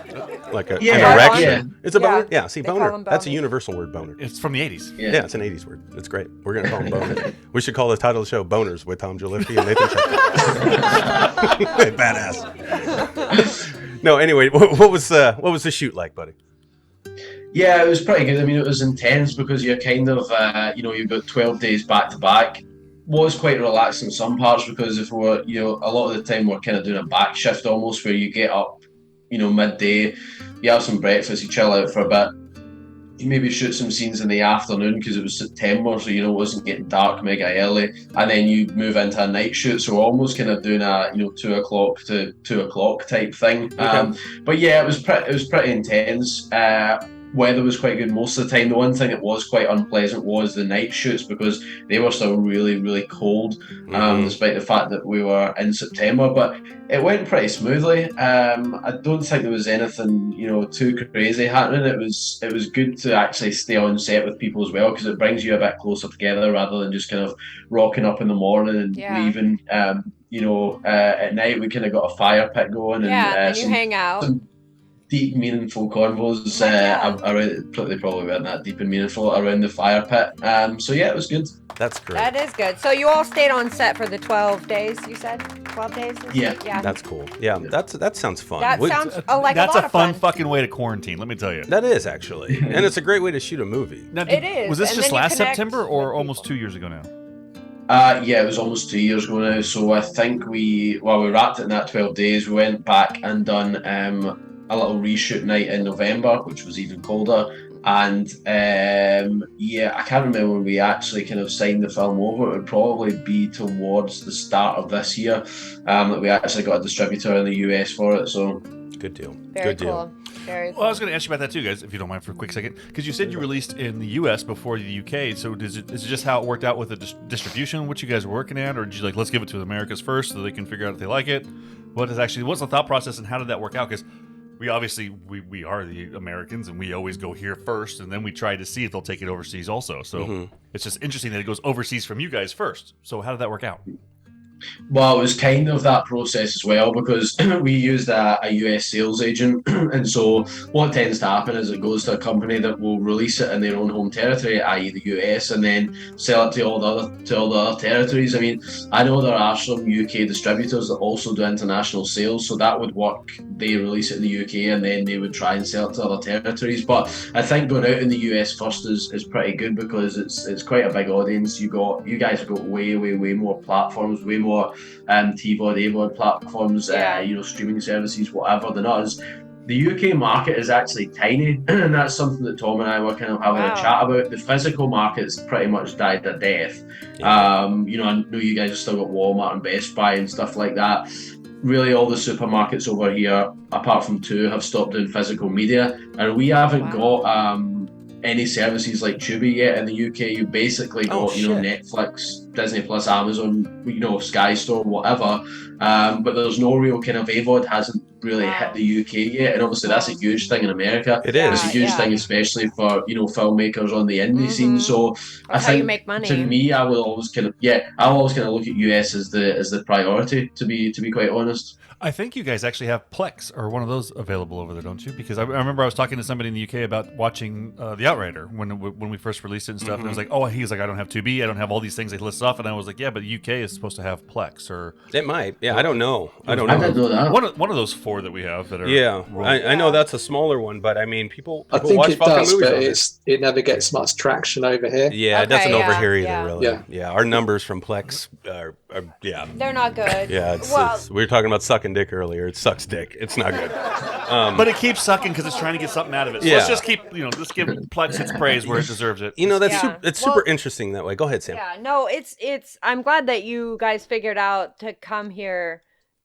erection, Yeah. it's a boner. Yeah. See, They call boner. them That's a boners. universal word, boner. It's from the 80s. Yeah, it's an 80s word. It's great. We're gonna call them boners. We should call the title of the show "Boners" with Tom Jolliffe and Nathan Shepka. Badass. No, anyway, what was the shoot like, buddy? Yeah, it was pretty good. I mean, it was intense because you're kind of, you've got 12 days back to back. Was quite relaxed in some parts because if we're, a lot of the time we're kind of doing a back shift almost where you get up, midday, you have some breakfast, you chill out for a bit. You maybe shoot some scenes in the afternoon because it was September, so, it wasn't getting dark mega early. And then you move into a night shoot, so almost kind of doing a, 2 o'clock to 2 o'clock type thing. Okay. But yeah, it was pretty intense. Weather was quite good most of the time. The one thing that was quite unpleasant was the night shoots because they were still really, really cold, despite the fact that we were in September. But it went pretty smoothly. I don't think there was anything, too crazy happening. It was good to actually stay on set with people as well because it brings you a bit closer together rather than just kind of rocking up in the morning and leaving. At night we kind of got a fire pit going and you hang out. Deep, meaningful convos. Around, they probably weren't that deep and meaningful around the fire pit. So yeah, it was good. That's great. That is good. So you all stayed on set for the 12 days, you said? 12 days? Yeah. That's cool. Yeah, that sounds fun. That sounds like That's a lot a of fun fun. fucking way to quarantine, let me tell you. That is actually. And it's a great way to shoot a movie. Now, It is, Was this and just then you last connect September or with almost people. 2 years ago now? Yeah, it was almost 2 years ago now. So I think we wrapped it in that 12 days. We went back and done a little reshoot night in November, which was even colder. And I can't remember when we actually kind of signed the film over. It would probably be towards the start of this year that we actually got a distributor in the US for it. So good deal. Very Good cool. deal. Very cool. Well, I was going to ask you about that too, guys, if you don't mind for a quick second, because you said you released in the U.S. before the UK. So is it just how it worked out with the distribution, what you guys were working at, or did you let's give it to the Americas first so they can figure out if they like it? What's the thought process and how did that work out? Because we obviously we are the Americans and we always go here first, and then we try to see if they'll take it overseas also. So it's just interesting that it goes overseas from you guys first. So how did that work out? Well, it was kind of that process as well because we used a US sales agent, and so what tends to happen is it goes to a company that will release it in their own home territory, i.e. the US, and then sell it to all the other territories. I mean, I know there are some UK distributors that also do international sales, so that would work. They release it in the UK and then they would try and sell it to other territories. But I think going out in the US first is pretty good because it's quite a big audience. You guys have got way more platforms, way more TVOD, AVOD platforms, streaming services, whatever, than us. The UK market is actually tiny, and that's something that Tom and I were kind of having a chat about. The physical market's pretty much died a death. I know you guys have still got Walmart and Best Buy and stuff like that. Really, all the supermarkets over here, apart from 2, have stopped doing physical media, and we haven't got any services like Tubi yet in the UK. You basically got Netflix, Disney Plus, Amazon, Sky Store, whatever. But there's no real kind of AVOD hasn't really hit the UK yet, and obviously that's a huge thing in America. It is. It's a huge thing, especially for filmmakers on the indie scene. So That's I think how you make money. to me, I will always kind of look at US as the priority. To be quite honest. I think you guys actually have Plex or one of those available over there, don't you? Because I remember I was talking to somebody in the UK about watching The Outrider when we first released it and stuff. And I was like, he's like, I don't have Tubi, I don't have all these things they list off. And I was like, yeah, but the UK is supposed to have Plex or it might. Yeah, I don't know. I didn't know that. One of those 4 that we have that are I know that's a smaller one, but I mean, people I think watch it fucking does, movies but on it. it never gets much traction over here. Yeah, it doesn't over here either, really. Yeah. Our numbers from Plex are They're not good. Yeah, it's we were talking about sucking dick earlier. It sucks dick. It's not good. But it keeps sucking because it's trying to get something out of it. So let's just keep, let's give Plex its praise where it deserves it. It's super interesting that way. Go ahead, Sam. Yeah, no, it's I'm glad that you guys figured out to come here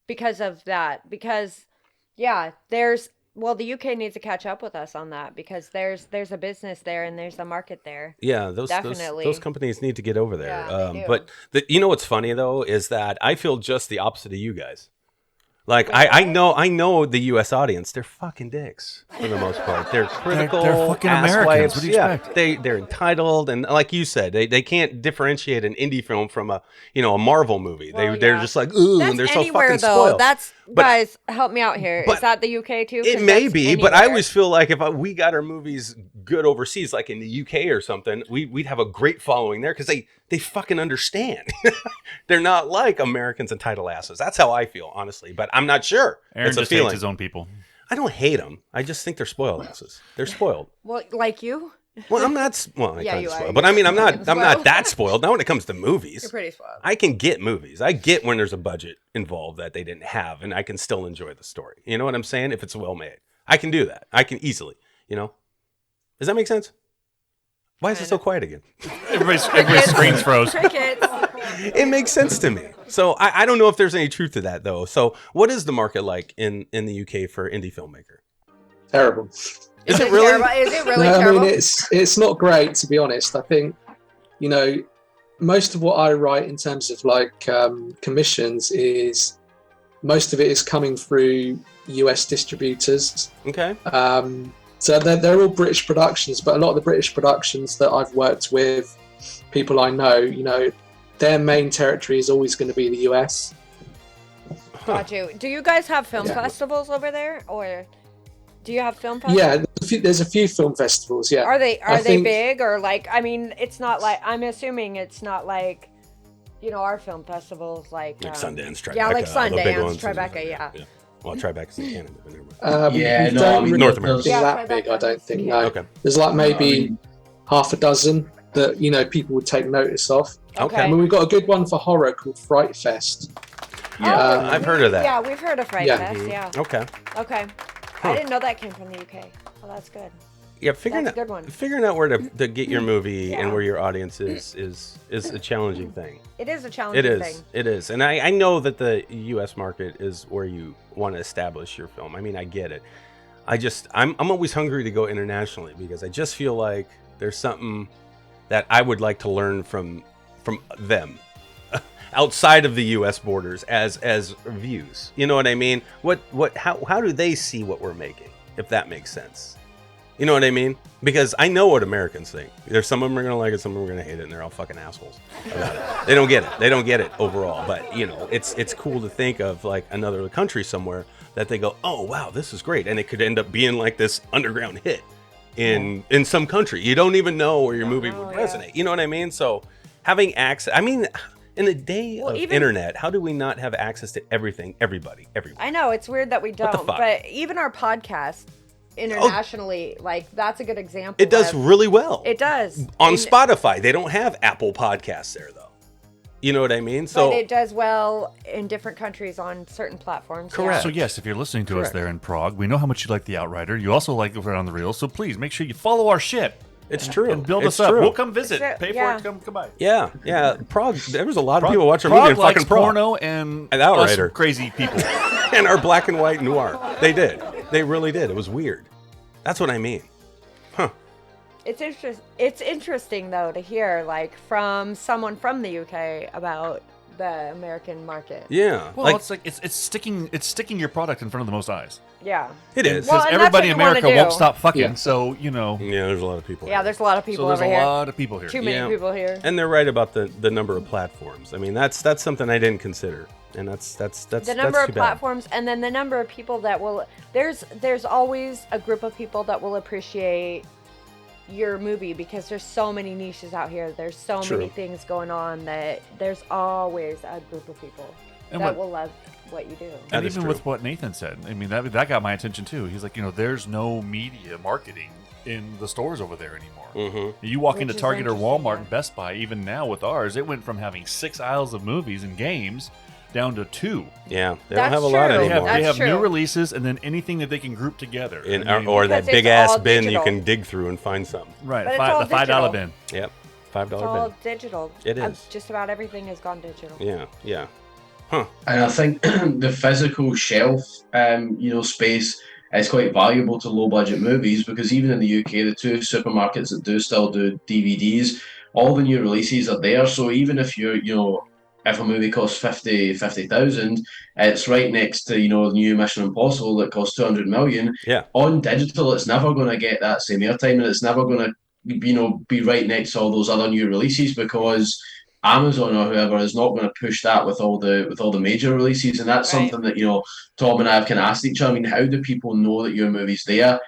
because of that. Because the UK needs to catch up with us on that because there's a business there and there's a market there. Yeah, those companies need to get over there. Yeah, they do. But what's funny though is that I feel just the opposite of you guys. Like I know the U.S. audience. They're fucking dicks for the most part. They're critical. They're fucking asswipes. Americans. What do you expect? They're entitled, and like you said, they can't differentiate an indie film from a Marvel movie. Well, They're just like ooh, that's and they're so anywhere, fucking though. spoiled. Guys, help me out here. Is that the UK too? It may be, but I always feel like if we got our movies good overseas, like in the UK or something, we'd have a great following there because they fucking understand. They're not like Americans entitled asses. That's how I feel, honestly. But I'm not sure. Aaron It's a just feeling. hates his own people. I don't hate them. I just think they're spoiled asses. They're spoiled. Well, like you? Well, I'm not. Well, I Yeah, kind you of are. spoiled, but I mean, I'm not Spoiled. that spoiled. Not when it comes to movies. You're pretty spoiled. I can get movies. I get when there's a budget involved that they didn't have, and I can still enjoy the story. You know what I'm saying? If it's well made, I can do that. I can easily. Does that make sense? Why is it so quiet again? Everybody's screens froze. Crickets. It makes sense to me. So I don't know if there's any truth to that though. So what is the market like in the UK for indie filmmaker? Terrible. Is it really? Terrible? Is it really No, terrible? I mean, it's not great, to be honest. I think, most of what I write in terms of commissions is most of it is coming through US distributors. Okay. So they're all British productions, but a lot of the British productions that I've worked with, people I know, their main territory is always going to be the US. Got you. Do you guys have film festivals over there, or do you have film festivals? Yeah, there's a few film festivals. Yeah. Are they I think- big, or it's not like, I'm assuming it's not like, our film festivals like Sundance, Tribeca. Yeah, like all the big Sundance, ones. Tribeca, yeah. Well, Tribeca's in Canada, but never mind. Yeah, we no, don't I mean, really North think America. Yeah, that Tribeca. big, I don't think. No. Okay. There's maybe half a dozen that people would take notice of. Okay. I mean, we've got a good one for horror called Fright Fest. Yeah, I've heard of that. Yeah, we've heard of Fright Yeah. Fest, yeah. Okay. Okay. I didn't know that came from the UK. Well, that's good. Yeah, figuring That's a good one. out where to get your movie and Yeah. where your audience is a challenging thing. It is a challenging It thing. is. It is. And I know that the US market is where you want to establish your film. I mean, I get it. I'm always hungry to go internationally because I just feel like there's something that I would like to learn from them outside of the US borders as views. You know what I mean? How do they see what we're making, if that makes sense? You know what I mean? Because I know what Americans think. There's some of them are going to like it, some of them are going to hate it, and they're all fucking assholes about it. They don't get it. They don't get it overall. But, it's cool to think of like another country somewhere that they go, oh, wow, this is great. And it could end up being like this underground hit in some country. You don't even know where your movie would resonate. You know what I mean? So having access, I mean, in the day of internet, how do we not have access to everything, everybody? I know, it's weird that we the don't, fuck? but even our podcast internationally, that's a good example. It does really well. It does. On Spotify, they don't have Apple Podcasts there, though. You know what I mean? So But it does well in different countries on certain platforms. Correct. So yes, if you're listening to us there in Prague, we know how much you like The Outrider. You also like Around the Reels, so please make sure you follow our shit. it's true. And build It's us up. true. We'll come visit. It's Pay true, for yeah. it. Come by. Yeah. Prague. There was a lot of people watching our movie in likes fucking Prague. porno and And Outrider. us crazy people. And our black and white noir. They did. They really did. It was weird. That's what I mean. Huh. It's interesting though to hear from someone from the UK about the American market. Yeah. Well, it's sticking your product in front of the most eyes. Yeah. It is. Well, Because and everybody that's in what you wanna America won't do. stop fucking. Yeah. So Yeah, there's a lot of people. Yeah, here. there's a lot of people there's over a here. lot of people here. Too many people here. And they're right about the number of platforms. I mean, that's something I didn't consider. And that's The number that's of too bad. platforms, and then the number of people that will. There's always a group of people that will appreciate your movie because there's so many niches out here. There's so True. many things going on that there's always a group of people And that what- will love what you do. That And is even true. with what Nathan said, I mean, that got my attention too. He's like, there's no media marketing in the stores over there anymore. Mm-hmm. You walk Which into is Target or interesting, Walmart yeah. and Best Buy, even now with ours, it went from having 6 aisles of movies and games down to 2. Yeah, they That's don't have a lot true. They anymore. have, That's new true. releases and then anything that they can group together. Or that Because big it's ass all bin digital. you can dig through and find something. right, But it's all the $5 digital. bin. Yep, It's $5 all bin. digital. It is. Just about everything has gone digital. Yeah. And I think the physical shelf, space is quite valuable to low budget movies because even in the UK, the 2 supermarkets that do still do DVDs, all the new releases are there. So even if you're, if a movie costs 50,000, it's right next to, the new Mission Impossible that costs 200 million. Yeah. On digital, it's never going to get that same airtime, and it's never going to, be right next to all those other new releases, because Amazon or whoever is not going to push that with all the major releases. And that's Right. something that, Tom and I have kind of asked each other. I mean, how do people know that your movie's there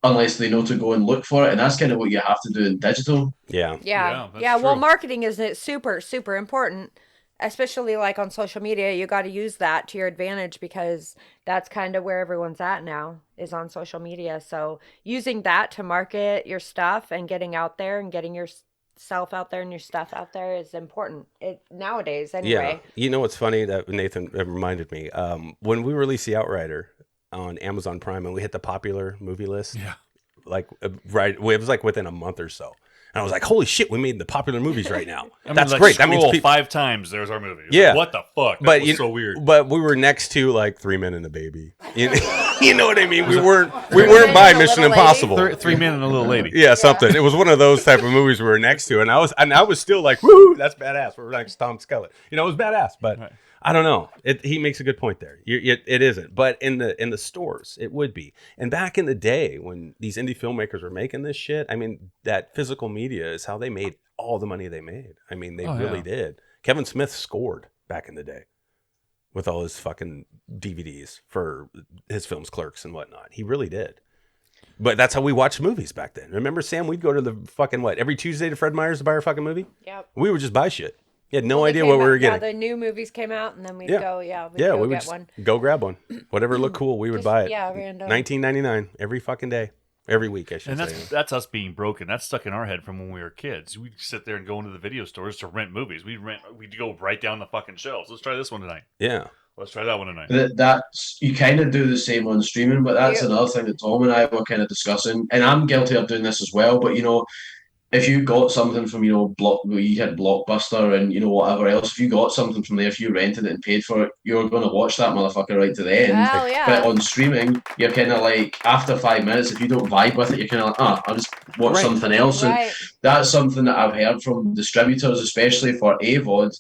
unless they know to go and look for it? And that's kind of what you have to do in digital. Yeah. Yeah. that's Yeah. Well, true. marketing is super, super important, especially like on social media. You got to use that to your advantage, because that's kind of where everyone's at now, is on social media. So using that to market your stuff and getting out there and getting yourself out there and your stuff out there is important nowadays anyway. Yeah. You know what's funny that Nathan reminded me? When we released The Outrider on Amazon Prime and we hit the popular movie list, right, it was like within a month or so. And I was like, holy shit, we made the popular movies right now. That's great. That means 5 times there's our movie. Yeah. Like, what the fuck? That was so weird. But we were next to like 3 Men and a Baby. You know what I mean? We weren't by Mission Impossible. 3 Men and a Little Lady. Yeah, something. It was one of those type of movies we were next to, and I was still like, woo, that's badass. We're next to Tom Skellet. It was badass, but Right. I don't know. He makes a good point there. It isn't, but in the stores, it would be. And back in the day when these indie filmmakers were making this shit, I mean, that physical media is how they made all the money they made. I mean, they really did. Kevin Smith scored back in the day with all his fucking DVDs for his films, Clerks and whatnot. He really did. But that's how we watched movies back then. Remember, Sam? We'd go to the fucking every Tuesday to Fred Meyer's to buy our fucking movie? Yep. We would just buy shit. You had no idea what we were getting. Yeah, the new movies came out, and then we'd go, we'd we go would get just one. go grab one. Whatever looked cool, we would Just, buy it. yeah, random. $19.99 every fucking day. Every week, I should And say. that's us being broken. That's stuck in our head from when we were kids. We'd sit there and go into the video stores to rent movies. We'd go right down the fucking shelves. Let's try this one tonight. Yeah. Let's try that one tonight. That's, you kind of do the same on streaming, but that's another thing that Tom and I were kind of discussing, and I'm guilty of doing this as well. But if you got something from you had Blockbuster and whatever else, if you got something from there, if you rented it and paid for it, you're going to watch that motherfucker right to the end. Hell yeah. But on streaming, you're kind of like, after 5 minutes, if you don't vibe with it, you're kind of like, I'll just watch something else. Right. And that's something that I've heard from distributors, especially for AVOD,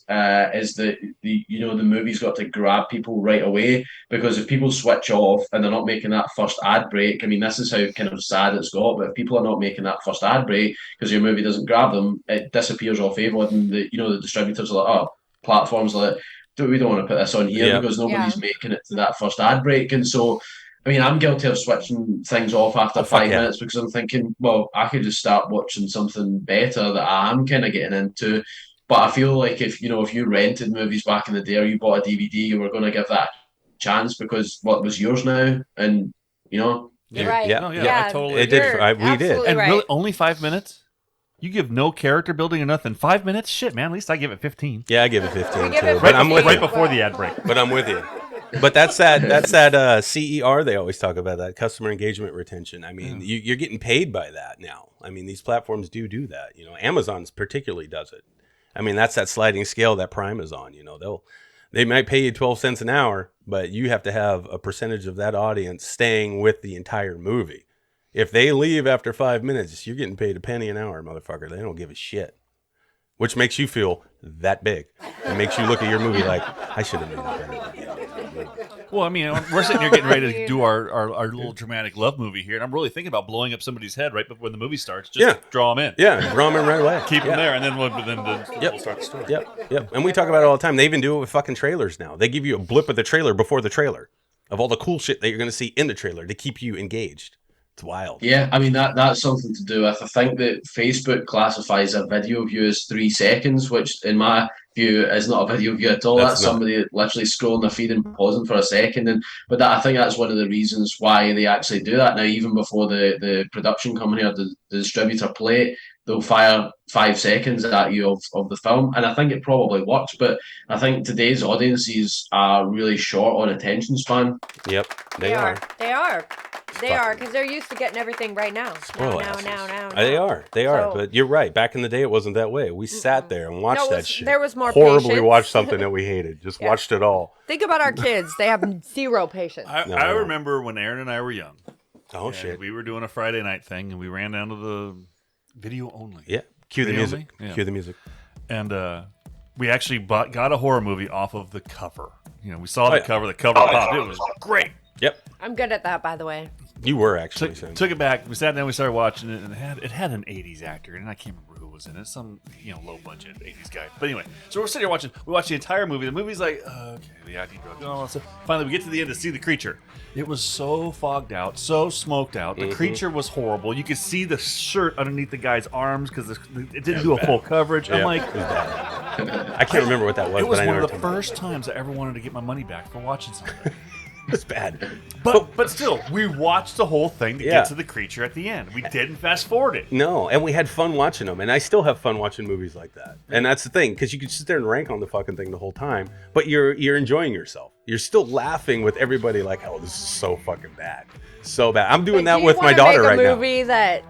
is that the movie's got to grab people right away, because if people switch off and they're not making that first ad break, I mean, this is how kind of sad it's got, but if people are not making that first ad break because your movie doesn't grab them, it disappears off AVOD, and the distributors are like, platforms are like, we don't want to put this on here because nobody's making it to that first ad break. And so, I mean, I'm guilty of switching things off after 5 minutes because I'm thinking, well, I could just start watching something better that I am kind of getting into. But I feel like if you rented movies back in the day, or you bought a DVD, you were going to give that a chance because what was yours now, and You're right. Yeah, I totally. We did. And right. really, only 5 minutes. You give no character building or nothing. 5 minutes, shit, man. At least I give it 15. Yeah, I give it 15 give too. it But I'm with right you. before the ad break. But I'm with you. But that's that CER they always talk about, that customer engagement retention. I mean, you're getting paid by that now. I mean, these platforms do that. Amazon's particularly does it. I mean, that's that sliding scale that Prime is on. They might pay you 12 cents an hour, but you have to have a percentage of that audience staying with the entire movie. If they leave after 5 minutes, you're getting paid a penny an hour, motherfucker. They don't give a shit. Which makes you feel that big. It makes you look at your movie like, I should have made it better. Well, I mean, we're sitting here getting ready to do our little dramatic love movie here, and I'm really thinking about blowing up somebody's head right before the movie starts. Just draw them in. Yeah, draw them in right away. Keep them there, and then we'll start the story. Yep. And we talk about it all the time. They even do it with fucking trailers now. They give you a blip of the trailer before the trailer of all the cool shit that you're going to see in the trailer to keep you engaged. It's wild. Yeah, I mean, that's something to do with, I think that Facebook classifies a video view as 3 seconds, which in my view is not a video view at all. That's somebody literally scrolling their feed and pausing for a second. But I think that's one of the reasons why they actually do that now. Even before the production company or the distributor play it, they'll fire 5 seconds at you of the film. And I think it probably works, but I think today's audiences are really short on attention span. Yep, they are. They are, because they're used to getting everything right now. Now. They are. So, But you're right. Back in the day, it wasn't that way. We sat there and watched that shit. There was more horribly patience. watched something that we hated. Just watched it all. Think about our kids. They have zero patience. I remember when Aaron and I were young. Oh, shit. We were doing a Friday night thing, and we ran down to the video only. Yeah. Cue the Video music. only? Yeah. Cue the music. And we actually got a horror movie off of the cover. You know, we saw the cover popped. It was great. Yep. I'm good at that, by the way. You were actually. Took it back. We sat down. We started watching it, and it had an '80s actor, and I can't remember who was in it. Some low budget '80s guy. But anyway, so we're sitting here watching. We watched the entire movie. The movie's like, okay, the acting drugs. Oh, so finally, we get to the end to see the creature. It was so fogged out, so smoked out. The creature was horrible. You could see the shirt underneath the guy's arms because it didn't do a full coverage. Yeah, I'm like, I can't remember what that was. It was but one of the first times I ever wanted to get my money back for watching something. It's bad. But still, we watched the whole thing to get to the creature at the end. We didn't fast forward it. No, and we had fun watching them, and I still have fun watching movies like that. And that's the thing, because you can sit there and rank on the fucking thing the whole time, but you're enjoying yourself. You're still laughing with everybody like, oh, this is so fucking bad. So bad. I'm doing that with my daughter right now. Do you want to make a movie that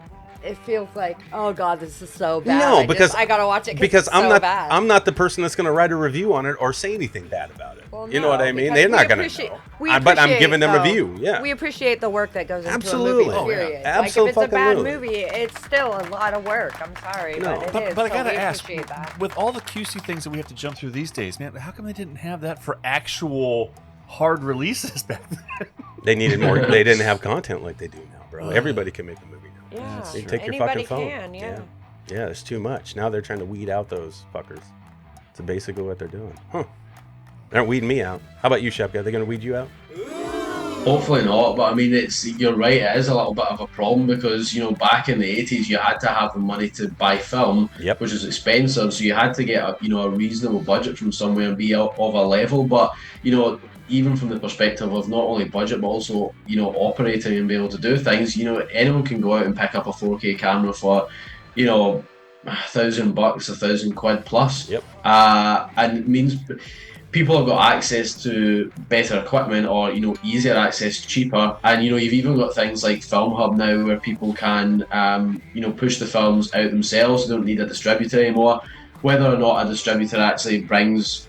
it feels like, oh god, this is so bad? No, because I gotta watch it because it's so bad. I'm not the person that's going to write a review on it or say anything bad about it. Well, you know what I mean? They're not going to know. But I'm giving them a view. Yeah, we appreciate the work that goes into Absolutely. a movie. Period. Absolutely. Like if it's a bad movie, it's still a lot of work. I'm sorry, but it is. But I gotta we ask, appreciate that. with all the QC things that we have to jump through these days, man, how come they didn't have that for actual hard releases back then? They needed more. They didn't have content like they do now, bro. Everybody can make a movie now. Yeah, you take your anybody fucking phone. can, yeah. Yeah, it's too much. Now they're trying to weed out those fuckers. It's basically what they're doing. Huh. They aren't weeding me out. How about you, Shepka? Are they going to weed you out? Hopefully not, but I mean, you're right, it is a little bit of a problem because, back in the 80s, you had to have the money to buy film, which is expensive, so you had to get a reasonable budget from somewhere and be of a level, but, even from the perspective of not only budget but also operating and be able to do things, anyone can go out and pick up a 4K camera for $1,000, £1,000 plus. And it means people have got access to better equipment or easier access, cheaper, and you've even got things like Film Hub now where people can push the films out themselves. They don't need a distributor anymore. Whether or not a distributor actually brings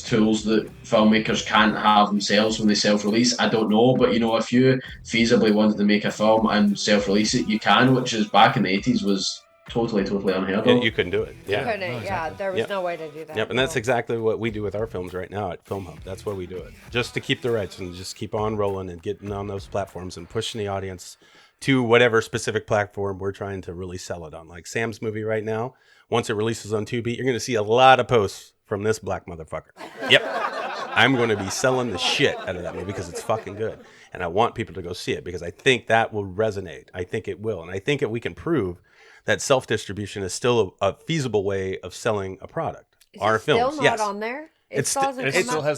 tools that filmmakers can't have themselves when they self-release, I don't know, but if you feasibly wanted to make a film and self-release it, you can, which is back in the 80s was totally unheard of. You couldn't do it. You couldn't, there was no way to do that. Yep, and that's exactly what we do with our films right now at Film Hub. That's why we do it, just to keep the rights and just keep on rolling and getting on those platforms and pushing the audience to whatever specific platform we're trying to really sell it on. Like Sam's movie right now, once it releases on Tubi, you're going to see a lot of posts from this black motherfucker. Yep. I'm going to be selling the shit out of that movie because it's fucking good. And I want people to go see it because I think that will resonate. I think it will. And I think that we can prove that self-distribution is still a feasible way of selling a product. Our films. Still not on there? It still has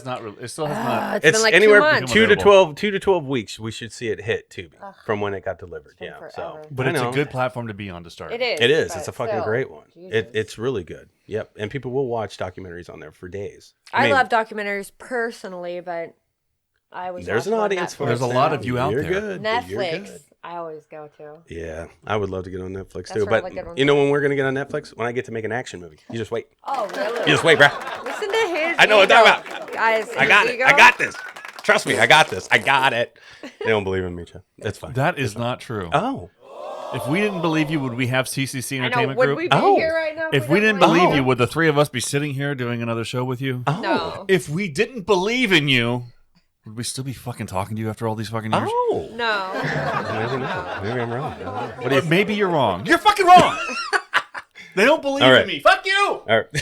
not. It still has not. It's been like anywhere 2 months. 2 to 12 weeks. We should see it hit Tubi from when it got delivered. Yeah. So, but it's a good platform to be on to start. It is. It is. It's a fucking great one. It's really good. Yep. And people will watch documentaries on there for days. I love documentaries personally, but I always there's an audience for it. There's a lot of you out there. Good. Netflix. I always go to. Yeah, I would love to get on Netflix too. But when we're gonna get on Netflix? When I get to make an action movie. You just wait. Oh, really? You just wait, bro. Listen to his. I know what I'm talking about. Guys, I got it. I got this. Trust me, I got this. I got it. They don't believe in me, Chuck. That's fine. That is not true. Oh. If we didn't believe you, would we have CCC Entertainment would Group? we be here right now? If we didn't believe you, would the three of us be sitting here doing another show with you? Oh. No. If we didn't believe in you, would we still be fucking talking to you after all these fucking years? Oh. No. Maybe not. Maybe I'm wrong. What do you maybe you're wrong. You're fucking wrong. They don't believe in me. Fuck you. All right.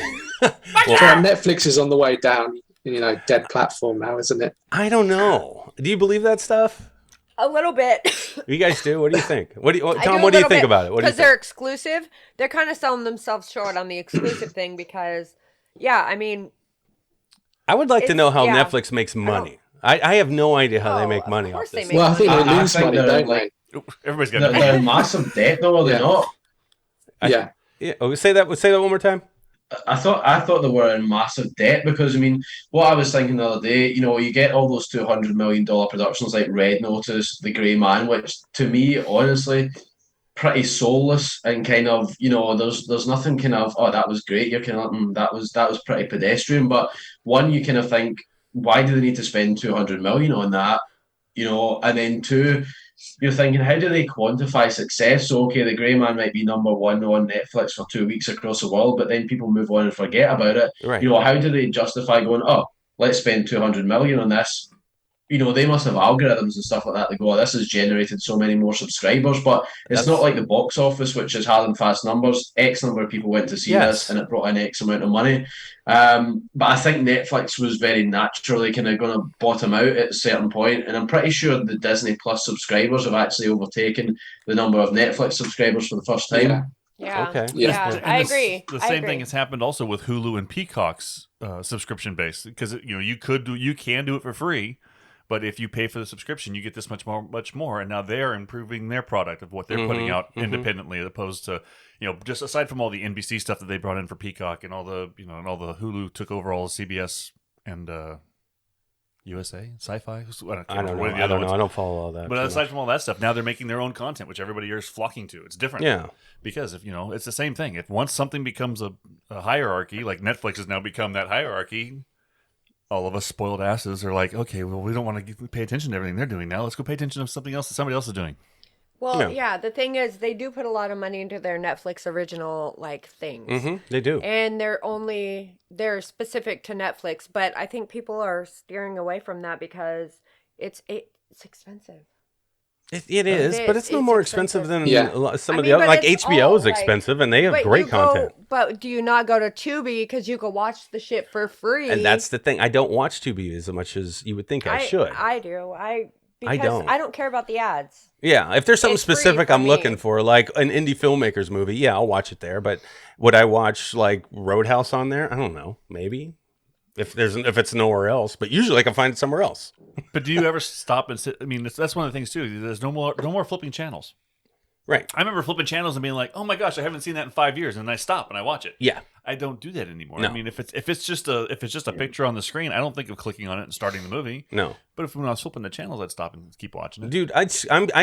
Netflix is on the way down. Dead platform now, isn't it? I don't know. Do you believe that stuff? A little bit. You guys do? What do you think? Tom, what do you think about it? Because they're exclusive. They're kind of selling themselves short on the exclusive thing because, I mean. I would like to know how Netflix makes money. I have no idea how they make money off this. Well, I think they lose money, don't they? Everybody's got they're in massive debt, though, are they not? Yeah. Oh, say that one more time. I thought they were in massive debt because, I mean, what I was thinking the other day, you get all those $200 million productions like Red Notice, The Grey Man, which to me, honestly, pretty soulless and kind of, there's nothing kind of, oh, that was great. You're kind of, that was pretty pedestrian. But one, you kind of think, why do they need to spend $200 million on that? And then two, you're thinking, how do they quantify success? So, okay, The Grey Man might be #1 on Netflix for 2 weeks across the world, but then people move on and forget about it. Right. You know, how do they justify going, oh, let's spend 200 million on this? You know, they must have algorithms and stuff like that that go, oh, this has generated so many more subscribers, but it's not like the box office, which is hard and fast numbers. X number of people went to see this and it brought in X amount of money. But I think Netflix was very naturally kind of going to bottom out at a certain point, and I'm pretty sure the Disney Plus subscribers have actually overtaken the number of Netflix subscribers for the first time. Yeah. Okay. Yeah. I agree. The same thing has happened also with Hulu and Peacock's subscription base, because you can do it for free. But if you pay for the subscription, you get this much more, and now they're improving their product of what they're putting out independently, as opposed to, just aside from all the NBC stuff that they brought in for Peacock and all the, and all the Hulu took over all the CBS and USA, Sci-Fi. I don't know. I don't follow all that. But aside from all that stuff, now they're making their own content, which everybody here is flocking to. It's different. Yeah. Because if it's the same thing. If once something becomes a hierarchy, like Netflix has now become that hierarchy, all of us spoiled asses are like, okay, well, we don't want to pay attention to everything they're doing now. Let's go pay attention to something else that somebody else is doing. Well, yeah, the thing is, they do put a lot of money into their Netflix original, things. They do. And they're specific to Netflix, but I think people are steering away from that because it's expensive. It is, but it's no more expensive than some of the other. But like HBO is expensive, and they have great content. But do you not go to Tubi because you can watch the shit for free? And that's the thing. I don't watch Tubi as much as you would think I should. I do. I don't. I don't care about the ads. Yeah, if there's something specific I'm looking for, like an indie filmmaker's movie, yeah, I'll watch it there. But would I watch like Roadhouse on there? I don't know. Maybe. If it's nowhere else, but usually I can find it somewhere else. But do you ever stop and sit? I mean, that's one of the things too. There's no more flipping channels. Right. I remember flipping channels and being like, "Oh my gosh, I haven't seen that in 5 years," and then I stop and I watch it. Yeah. I don't do that anymore. No. I mean, if it's just a picture on the screen, I don't think of clicking on it and starting the movie. No. But when I was flipping the channels, I'd stop and keep watching it. Dude, I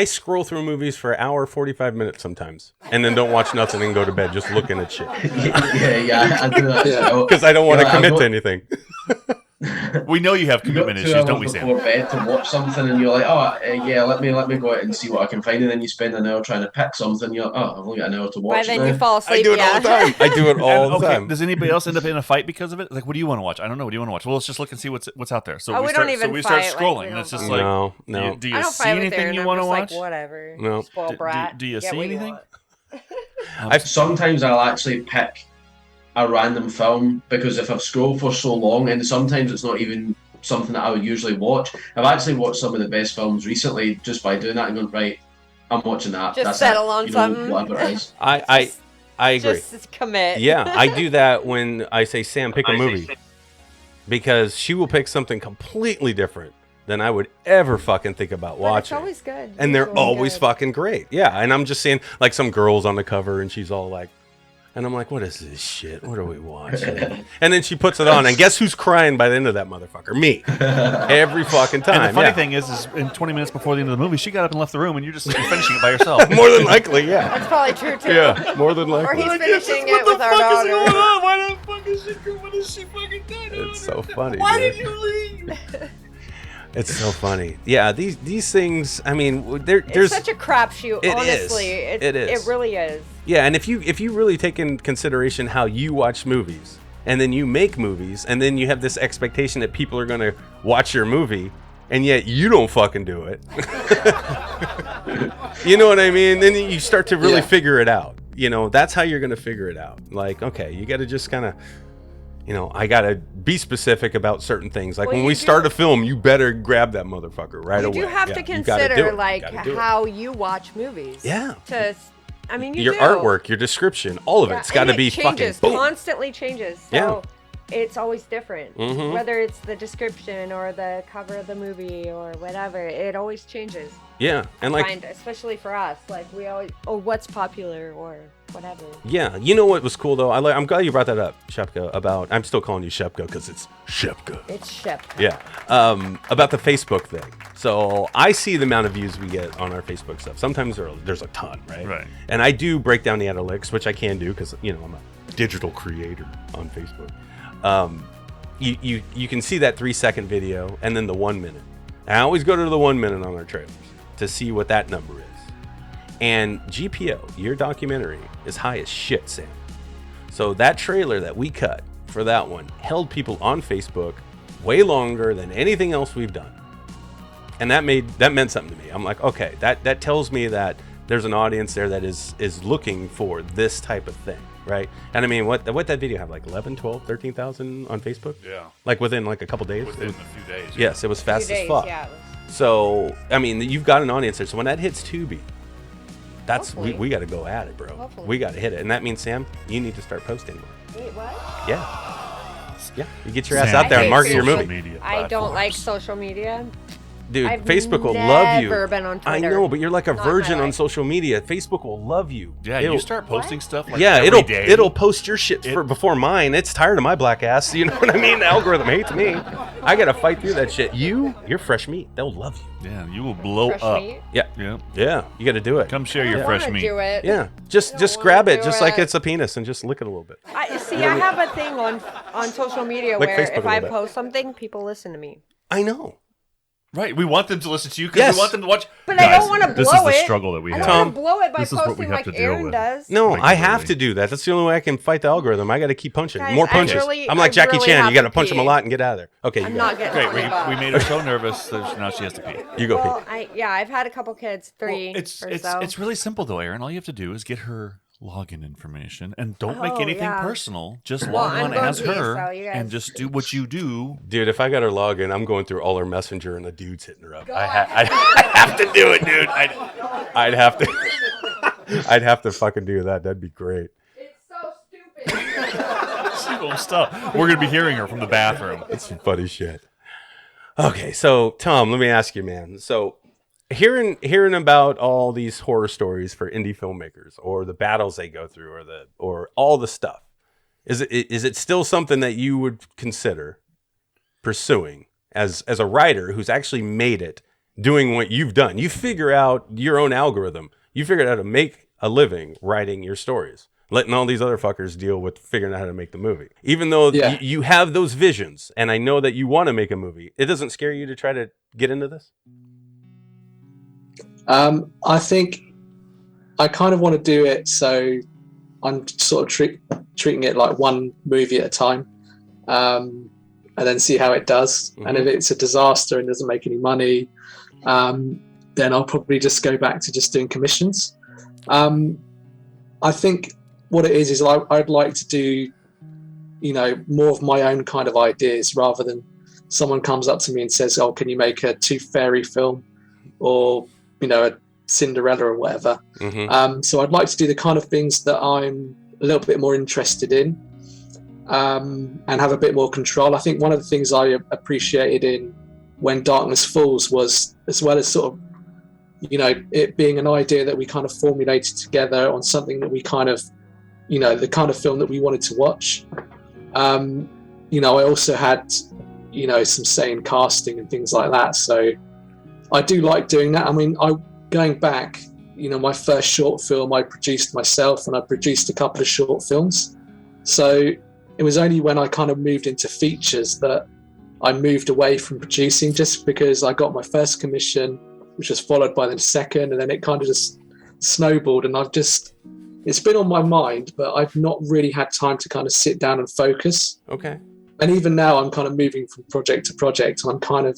scroll through movies for an hour, 45 minutes sometimes, and then don't watch nothing and go to bed just looking at shit. yeah, I do that. Because I don't want to commit to anything. We know you have commitment issues, don't we, Sam? Before bed to watch something, and you're like, let me go out and see what I can find, and then you spend an hour trying to pick something. You're like, I've only got an hour to watch. By then you fall asleep. I do it all the time. I do it all the time. Does anybody else end up in a fight because of it? Like, what do you want to watch? I don't know. What do you want to watch? Well, let's just look and see what's out there. So we start scrolling, and it's just like, no. Do you see anything you want to watch? Like, whatever. No. Spoiled brat. Do you see anything? Sometimes I'll actually pick a random film, because if I've scrolled for so long, and sometimes it's not even something that I would usually watch. I've actually watched some of the best films recently just by doing that and going, right, I'm watching that. Just settle on something. Whatever it is. I agree. Just commit. Yeah, I do that when I say, Sam, pick a movie. Because she will pick something completely different than I would ever fucking think about watching. It's always good. And they're always fucking great. Yeah, and I'm just seeing like some girls on the cover and she's all like, and I'm like, what is this shit? What are we watching? And then she puts it on, and guess who's crying by the end of that motherfucker? Me. Every fucking time. And the funny thing is in 20 minutes before the end of the movie, she got up and left the room, and you're just finishing it by yourself. More than likely, yeah. That's probably true, too. Yeah, more than likely. Or he's finishing it with our daughter. Why the fuck is she doing? What is she fucking doing? It's so funny. Why did you leave? It's so funny. Yeah, these things, I mean, there's it's such a crapshoot, honestly. It is. It really is. Yeah, and if you really take in consideration how you watch movies, and then you make movies, and then you have this expectation that people are going to watch your movie, and yet you don't fucking do it. You know what I mean? Then you start to really figure it out. You know, that's how you're going to figure it out. Like, okay, you got to just kind of, I got to be specific about certain things. Like when we start a film, you better grab that motherfucker right away. You do have to consider how you watch movies. Yeah. Your artwork, your description, all of it's got to be changes, fucking boom. Constantly changes. So it's always different. Mm-hmm. Whether it's the description or the cover of the movie or whatever, it always changes. Yeah, and especially for us, like we always, what's popular or whatever. Yeah, you know what was cool though? I'm glad you brought that up, Shepka. I'm still calling you Shepka because it's Shepka. It's Shepka. Yeah, about the Facebook thing. So I see the amount of views we get on our Facebook stuff. Sometimes there's a ton, right? Right. And I do break down the analytics, which I can do because I'm a digital creator on Facebook. You can see that 3-second video and then the 1 minute. And I always go to the 1 minute on our trailers to see what that number is. And GPO, your documentary, is high as shit, Sam. So that trailer that we cut for that one held people on Facebook way longer than anything else we've done. And that meant something to me. I'm like, okay, that tells me that there's an audience there that is looking for this type of thing, right? And I mean, what that video have, like 11, 12, 13,000 on Facebook? Yeah. Like within like a couple days? Within a few days. Yes, it was fast as fuck. Yeah, So, I mean, you've got an audience there. So when that hits Tubi, we got to go at it, bro. Hopefully. We got to hit it. And that means, Sam, you need to start posting more. Wait, what? Yeah, you get your ass Sam, out there and market your social movie. media I don't like platforms. social media. Dude, I've Facebook will love you. never been on I Twitter. know, but you're like a Not in my virgin on life. social media. Facebook will love you. Yeah, you start posting stuff like Yeah, every day. it'll post your shit before mine. It's tired of my black ass. You know what I mean? The algorithm hates me. I gotta fight through that shit. You're fresh meat. They'll love you. Yeah, you will blow Fresh up. meat? Yeah. Yeah, you got to do it. Come share your I fresh wanna meat. do it. Yeah, just don't grab wanna it, do just like it. it's a penis, and just lick it a little bit. I have a thing on social media Like where Facebook a if I little bit. post something, people listen to me. I know. Right, we want them to listen to you because Yes. we want them to watch. But I don't wanna This is blow the it. struggle that we I have. don't want Tom, to blow it by this is what we posting have like to deal Aaron with. does. No, I have Regularly. to do that. That's the only way I can fight the algorithm. I got to keep punching. Guys, More I punches. really- I'm like I Jackie really Chan. have You got to to punch him a pee. lot and get out of there. Okay, you I'm go. not getting Great, on the bus. we made her so nervous that now she has to pee. You go. Well, Pete. I've had a couple kids, three Well, or so. it's really simple though, Aaron. All you have to do is get her login information and don't make Oh, anything yeah. personal. Just Well, log I'm on going as to, so her you guys- and just do what you do. Dude, if I got her login, I'm going through all her messenger and the dude's hitting her up. I have to do it, dude. I'd have to. I'd have to fucking do that. That'd be great. It's so stupid. She won't stop. We're gonna be hearing her from the bathroom. That's some funny shit. Okay, so Tom, let me ask you, man. So hearing about all these horror stories for indie filmmakers, or the battles they go through, or all the stuff, is it still something that you would consider pursuing as a writer who's actually made it, doing what you've done? You figure out your own algorithm. You figured out how to make a living writing your stories, letting all these other fuckers deal with figuring out how to make the movie. Even though you have those visions, and I know that you want to make a movie, it doesn't scare you to try to get into this? I think I kind of want to do it, so I'm sort of treating it like one movie at a time, and then see how it does. Mm-hmm. And if it's a disaster and doesn't make any money, then I'll probably just go back to just doing commissions. I think what it is I'd like to do, more of my own kind of ideas, rather than someone comes up to me and says, "Oh, can you make a Tooth Fairy film?" or a Cinderella or whatever. Mm-hmm. So I'd like to do the kind of things that I'm a little bit more interested in, and have a bit more control. I think one of the things I appreciated in When Darkness Falls was, as well as sort of, it being an idea that we kind of formulated together on something that we kind of, the kind of film that we wanted to watch. I also had, some say in casting and things like that. So I do like doing that. I mean, going back, my first short film I produced myself, and I produced a couple of short films. So it was only when I kind of moved into features that I moved away from producing, just because I got my first commission, which was followed by the second, and then it kind of just snowballed. And it's been on my mind, but I've not really had time to kind of sit down and focus. Okay. And even now I'm kind of moving from project to project, and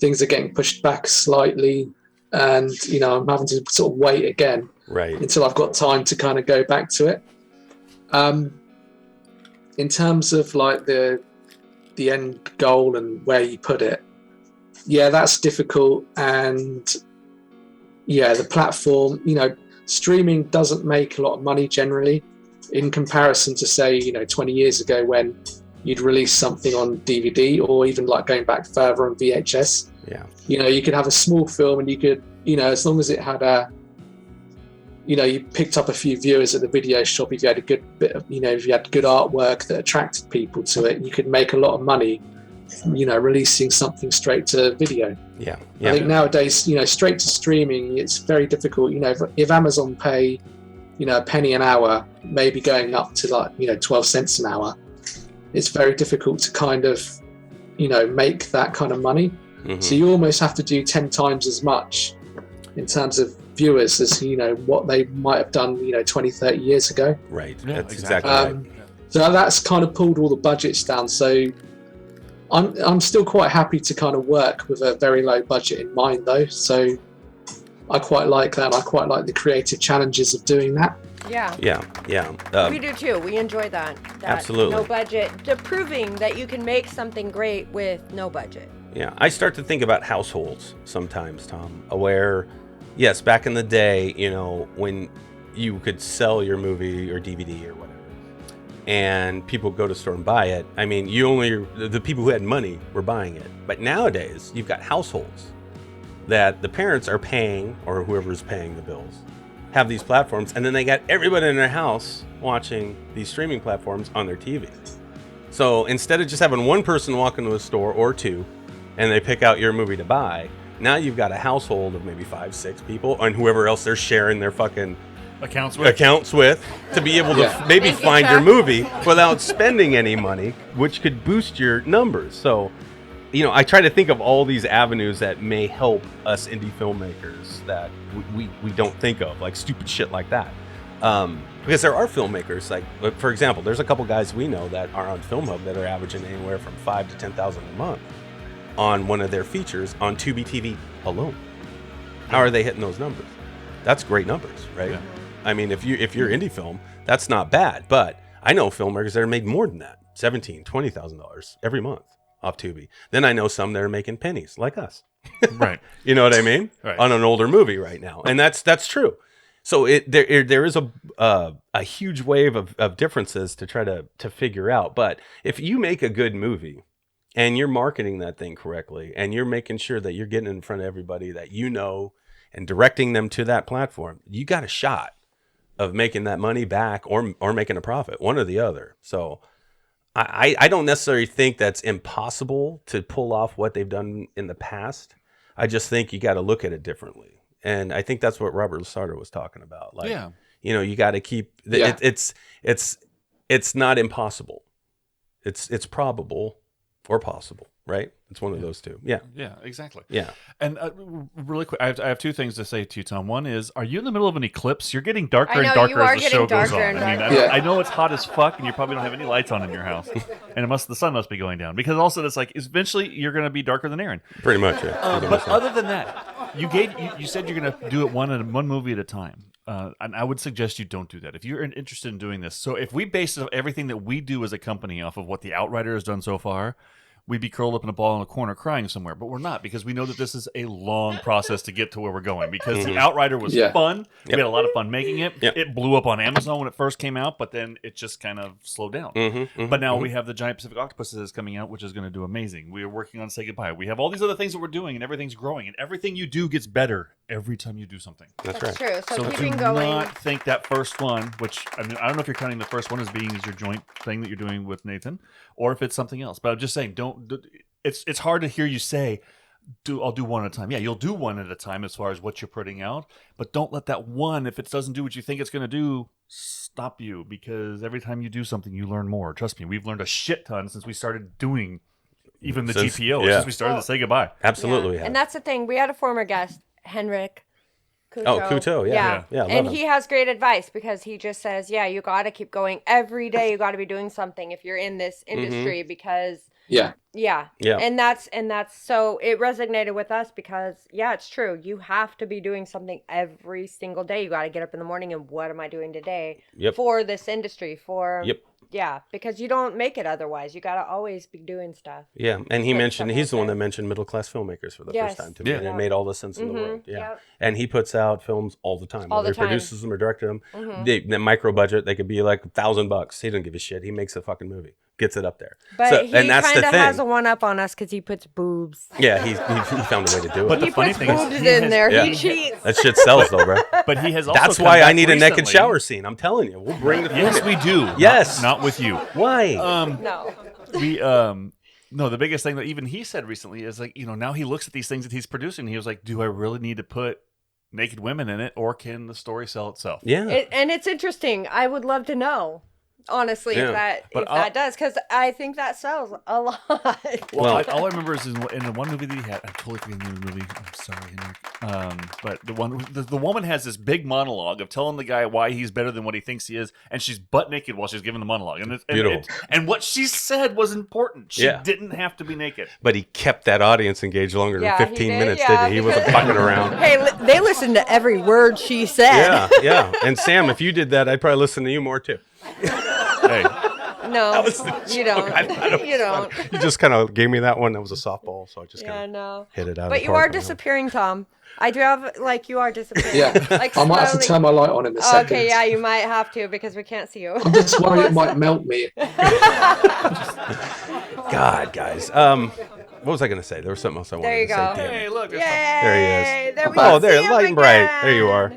things are getting pushed back slightly, and I'm having to sort of wait again until I've got time to kind of go back to it. In terms of like the end goal and where you put it, that's difficult. And the platform, streaming doesn't make a lot of money generally in comparison to, say, 20 years ago when you'd release something on DVD, or even like going back further on VHS. You could have a small film, and you could, as long as it had you picked up a few viewers at the video shop, if you had a good bit of, if you had good artwork that attracted people to it, you could make a lot of money, releasing something straight to video. I think nowadays, straight to streaming, it's very difficult. If Amazon pay, a penny an hour, maybe going up to like, 12 cents an hour, it's very difficult to kind of, make that kind of money. Mm-hmm. So you almost have to do 10 times as much in terms of viewers as, what they might have done, 20, 30 years ago. Right. Yeah, That's exactly right. So that's kind of pulled all the budgets down. So I'm still quite happy to kind of work with a very low budget in mind, though. So I quite like that. I quite like the creative challenges of doing that. Yeah. Yeah. We do too. We enjoy that. Absolutely. No budget. Proving that you can make something great with no budget. Yeah. I start to think about households sometimes, Tom, where, yes, back in the day, when you could sell your movie or DVD or whatever, and people go to the store and buy it. I mean, the people who had money were buying it. But nowadays, you've got households that the parents are paying, or whoever's paying the bills, have these platforms, and then they got everybody in their house watching these streaming platforms on their TV. So instead of just having one person walk into a store or two, and they pick out your movie to buy, now you've got a household of maybe 5-6 people, and whoever else they're sharing their fucking accounts with to be able to maybe find your movie without spending any money, which could boost your numbers. So, I try to think of all these avenues that may help us indie filmmakers that we don't think of, like stupid shit like that. Because there are filmmakers, like, for example, there's a couple guys we know that are on Film Hub that are averaging anywhere from $5,000 to $10,000 a month on one of their features on Tubi TV alone. How are they hitting those numbers? That's great numbers, right? Yeah. I mean, if you're indie film, that's not bad. But I know filmmakers that are made more than that, $17,000, $20,000 every month off Tubi. Then I know some that are making pennies, like us. Right. You know what I mean? Right. On an older movie right now, and that's true. So there is a huge wave of differences to try to figure out. But if you make a good movie and you're marketing that thing correctly, and you're making sure that you're getting in front of everybody that and directing them to that platform, you got a shot of making that money back or making a profit, one or the other. So I don't necessarily think that's impossible to pull off what they've done in the past. I just think you got to look at it differently. And I think that's what Robert Lasardo was talking about. Like, you got to keep it's not impossible. It's probable or possible, right? It's one of those two. Yeah. Yeah, exactly. Yeah. And really quick, I have two things to say to you, Tom. One is, are you in the middle of an eclipse? You're getting darker and darker as the show goes on. I know it's hot as fuck, and you probably don't have any lights on in your house, and the sun must be going down, because also it's like eventually you're going to be darker than Aaron. Pretty much, yeah. But other than that, you said you're going to do it one movie at a time. And I would suggest you don't do that if you're interested in doing this. So if we base everything that we do as a company off of what The Outrider has done so far, we'd be curled up in a ball in a corner crying somewhere. But we're not, because we know that this is a long process to get to where we're going. Because The Outrider was fun. We had a lot of fun making it. It blew up on Amazon when it first came out, but then it just kind of slowed down. But now we have the Giant Pacific Octopuses coming out, which is going to do amazing. We are working on Say Goodbye. We have all these other things that we're doing, and everything's growing. And everything you do gets better every time you do something. That's right. True. So keeping do going. not think that first one, which I don't know if you're counting the first one as being your joint thing that you're doing with Nathan, or if it's something else. But I'm just saying, it's hard to hear you say, I'll do one at a time. Yeah, you'll do one at a time as far as what you're putting out, but don't let that one, if it doesn't do what you think it's going to do, stop you, because every time you do something, you learn more. Trust me, we've learned a shit ton since we started doing even the GPO, since we started to Say Goodbye. Absolutely. Yeah. And that's the thing. We had a former guest, Henrik Couto. Oh, Couto, yeah. And he has great advice, because he just says, you got to keep going every day. You got to be doing something if you're in this industry, because Yeah. And that's so it resonated with us, because it's true. You have to be doing something every single day. You got to get up in the morning and what am I doing today for this industry, because you don't make it otherwise. You got to always be doing stuff. Yeah, and he's the one that mentioned middle-class filmmakers for the first time to me, and it made all the sense in the world. Yeah. And he puts out films all the time. Whether he produces them or directs them. The micro budget, they could be like $1,000. He doesn't give a shit. He makes a fucking movie. Gets it up there. But he kind of has a one-up on us, because he puts boobs. Yeah, he found a way to do it. But he puts boobs in there. He cheats. That shit sells, though, bro. But he has also That's why I need a naked shower scene. I'm telling you. We'll bring the Yes, we do. Yes. Not with you. Why? No. No, the biggest thing that even he said recently is, like, now he looks at these things that he's producing. He was like, do I really need to put naked women in it, or can the story sell itself? Yeah. And it's interesting. I would love to know. honestly, if that does, because I think that sells a lot. Well, all I remember is in the one movie that he had. I'm totally forgetting the movie. I'm sorry, Henrik. But the woman has this big monologue of telling the guy why he's better than what he thinks he is, and she's butt naked while she's giving the monologue. And beautiful. And what she said was important. She didn't have to be naked. But he kept that audience engaged longer than 15 minutes, didn't he? He wasn't fucking around. Hey, they listened to every word she said. Yeah. And Sam, if you did that, I'd probably listen to you more too. Hey. No, you don't. You don't. You just kind of gave me that one. That was a softball, so I just kind of hit it out. But you are disappearing, Tom. I do have, you are disappearing. Yeah, like, I might have to turn my light on in a second. Okay, yeah, you might have to because we can't see you. I'm just worried it might melt me. God, guys. What was I going to say? There was something else I wanted to say. Hey, look. There he is. There there, light and bright. There you are.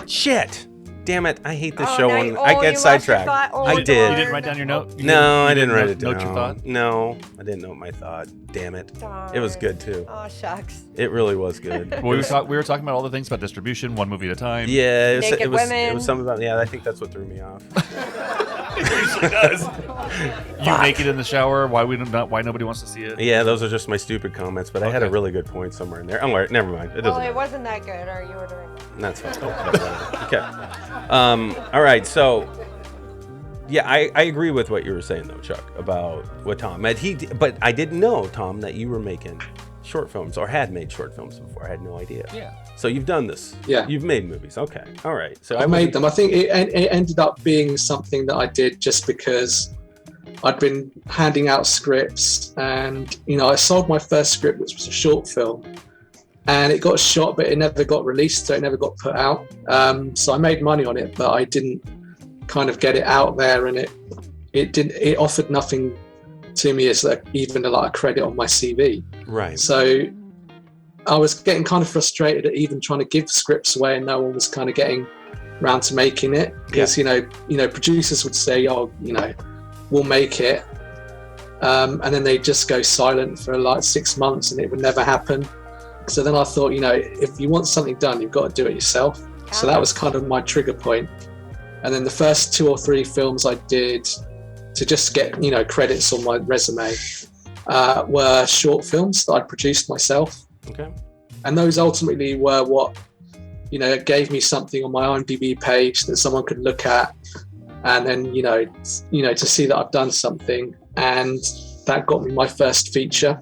Shit. Damn it. I hate this show. I get sidetracked. I did. You didn't write down your note? No, I didn't write it down. Note your thought? No, I didn't note my thought. Damn it. Darn. It was good, too. Oh, shucks. It really was good. Well, we were talking about all the things about distribution, one movie at a time. Yeah, Naked it was women. something about, I think that's what threw me off. It usually does. You naked in the shower, why nobody wants to see it. Yeah, those are just my stupid comments, but I had a really good point somewhere in there. Oh, never mind. It doesn't matter. Wasn't that good, or you were doing it. That's fine. Okay. All right, so yeah, I agree with what you were saying though, Chuck, about what Tom had. But I didn't know, Tom, that you were making short films or had made short films before. I had no idea. Yeah. So you've done this. Yeah. You've made movies. Okay. All right. So I made them. I think it ended up being something that I did just because I'd been handing out scripts, and I sold my first script, which was a short film. And it got shot, but it never got released, so it never got put out. So I made money on it, but I didn't kind of get it out there, and it offered nothing to me as even a credit on my CV. Right. So I was getting kind of frustrated at even trying to give scripts away, and no one was kind of getting around to making it because producers would say, "Oh, we'll make it," and then they just go silent for 6 months, and it would never happen. So then I thought, if you want something done, you've got to do it yourself. So that was kind of my trigger point. And then the first 2 or 3 films I did to just get, credits on my resume were short films that I produced myself. Okay. And those ultimately were what, gave me something on my IMDb page that someone could look at, and then, to see that I've done something. And that got me my first feature.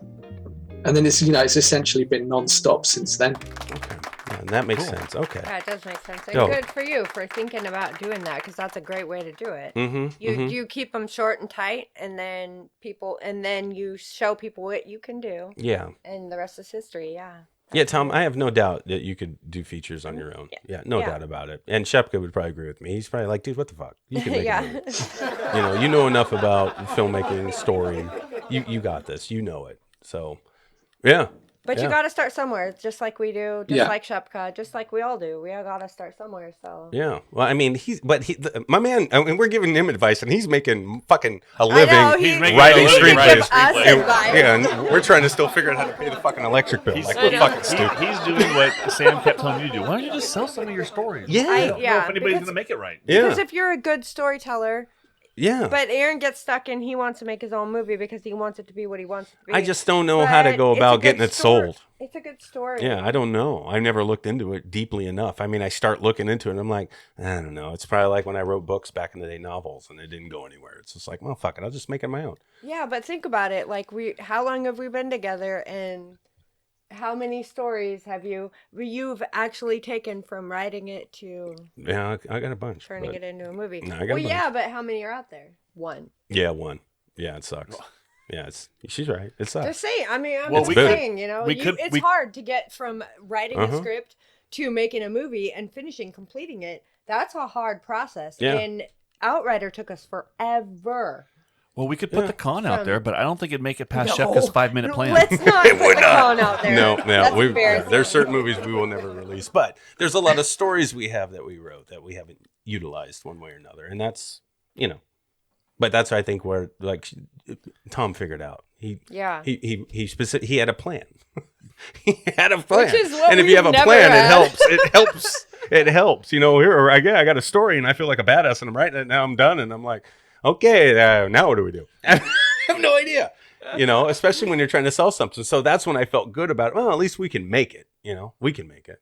And then it's essentially been non-stop since then. Okay. Yeah, and that makes sense. Okay. Yeah, it does make sense. And good for you for thinking about doing that, because that's a great way to do it. You keep them short and tight, and then you show people what you can do. Yeah. And the rest is history. Yeah. Yeah, Tom, I have no doubt that you could do features on your own. Yeah, no doubt about it. And Shepka would probably agree with me. He's probably like, dude, what the fuck? You can make a movie. You know enough about filmmaking, story. You got this. You know it. So, yeah. But you got to start somewhere, just like we do, like Shepka, just like we all do. We all got to start somewhere. So yeah, well, I mean, my man. I mean, we're giving him advice, and he's making fucking a living. He's writing screenplays. And we're trying to still figure out how to pay the fucking electric bill. We're fucking stupid. He's doing what Sam kept telling you to do. Why don't you just sell some of your stories? Yeah, I don't know if anybody's going to make it right. Yeah, because if you're a good storyteller. Yeah. But Aaron gets stuck and he wants to make his own movie because he wants it to be what he wants it to be. I just don't know how to go about getting it sold. It's a good story. Yeah, I don't know. I never looked into it deeply enough. I mean, I start looking into it and I'm like, I don't know. It's probably like when I wrote books back in the day, novels, and they didn't go anywhere. It's just like, well, fuck it. I'll just make it my own. Yeah, but think about it. Like, how long have we been together, and how many stories have you've actually taken from writing it to I got a bunch turning it into a movie? No, I got a bunch. Yeah, but how many are out there? One. Yeah, one. Yeah, it sucks. Yeah, she's right. It sucks. Just saying. I mean, I'm just saying. It's hard to get from writing a script to making a movie and completing it. That's a hard process. Yeah. And Outrider took us forever. Well, we could put the con out there, but I don't think it'd make it past Shepka's 5-minute plan. Let's not put the con out there. No. There's certain movies we will never release, but there's a lot of stories we have that we wrote that we haven't utilized one way or another, and that's But that's I think where Tom figured out. He had a plan. He had a plan, Which is what and if you have a plan, it helps. it helps, or I got a story and I feel like a badass and I'm writing it. Now I'm done. And I'm like, okay, now what do we do? I have no idea, especially when you're trying to sell something. So that's when I felt good about it. Well, at least we can make it, we can make it.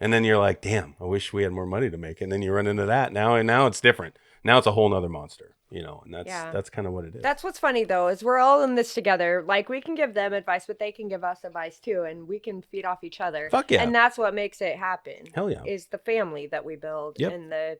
And then you're like, damn, I wish we had more money to make it. And then you run into that now. And now it's different. Now it's a whole nother monster. And that's kind of what it is. That's what's funny though, is we're all in this together. Like we can give them advice, but they can give us advice too, and we can feed off each other. Fuck yeah. And that's what makes it happen. Hell yeah. Is the family that we build Yep. and the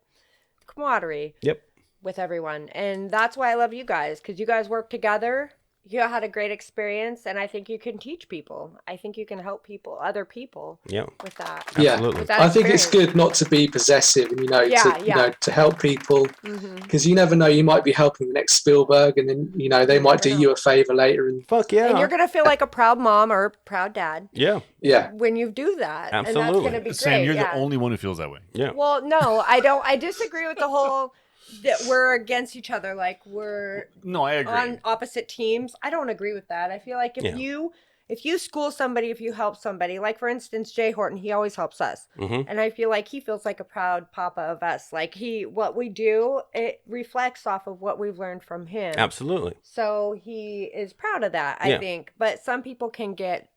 camaraderie Yep. with everyone. And that's why I love you guys, because you guys work together. You had a great experience, and I think you can teach people. I think you can help other people with that. Yeah, Absolutely. With that I think it's experience. good not to be possessive and, to help people, because you never know, you might be helping the next Spielberg and then, they might do you a favor later. And fuck yeah. And you're going to feel like a proud mom or a proud dad. Yeah. Yeah. When you do that. Absolutely. And that's going to be Sam, great. you're the only one who feels that way. Yeah. Well, no, I don't. I disagree with the whole that we're against each other. Like No, I agree. on opposite teams. I don't agree with that. I feel like if you school somebody, if you help somebody, like for instance, Jay Horton, he always helps us. And I feel like he feels like a proud papa of us. Like what we do, it reflects off of what we've learned from him. Absolutely. So he is proud of that, I think. But some people can get,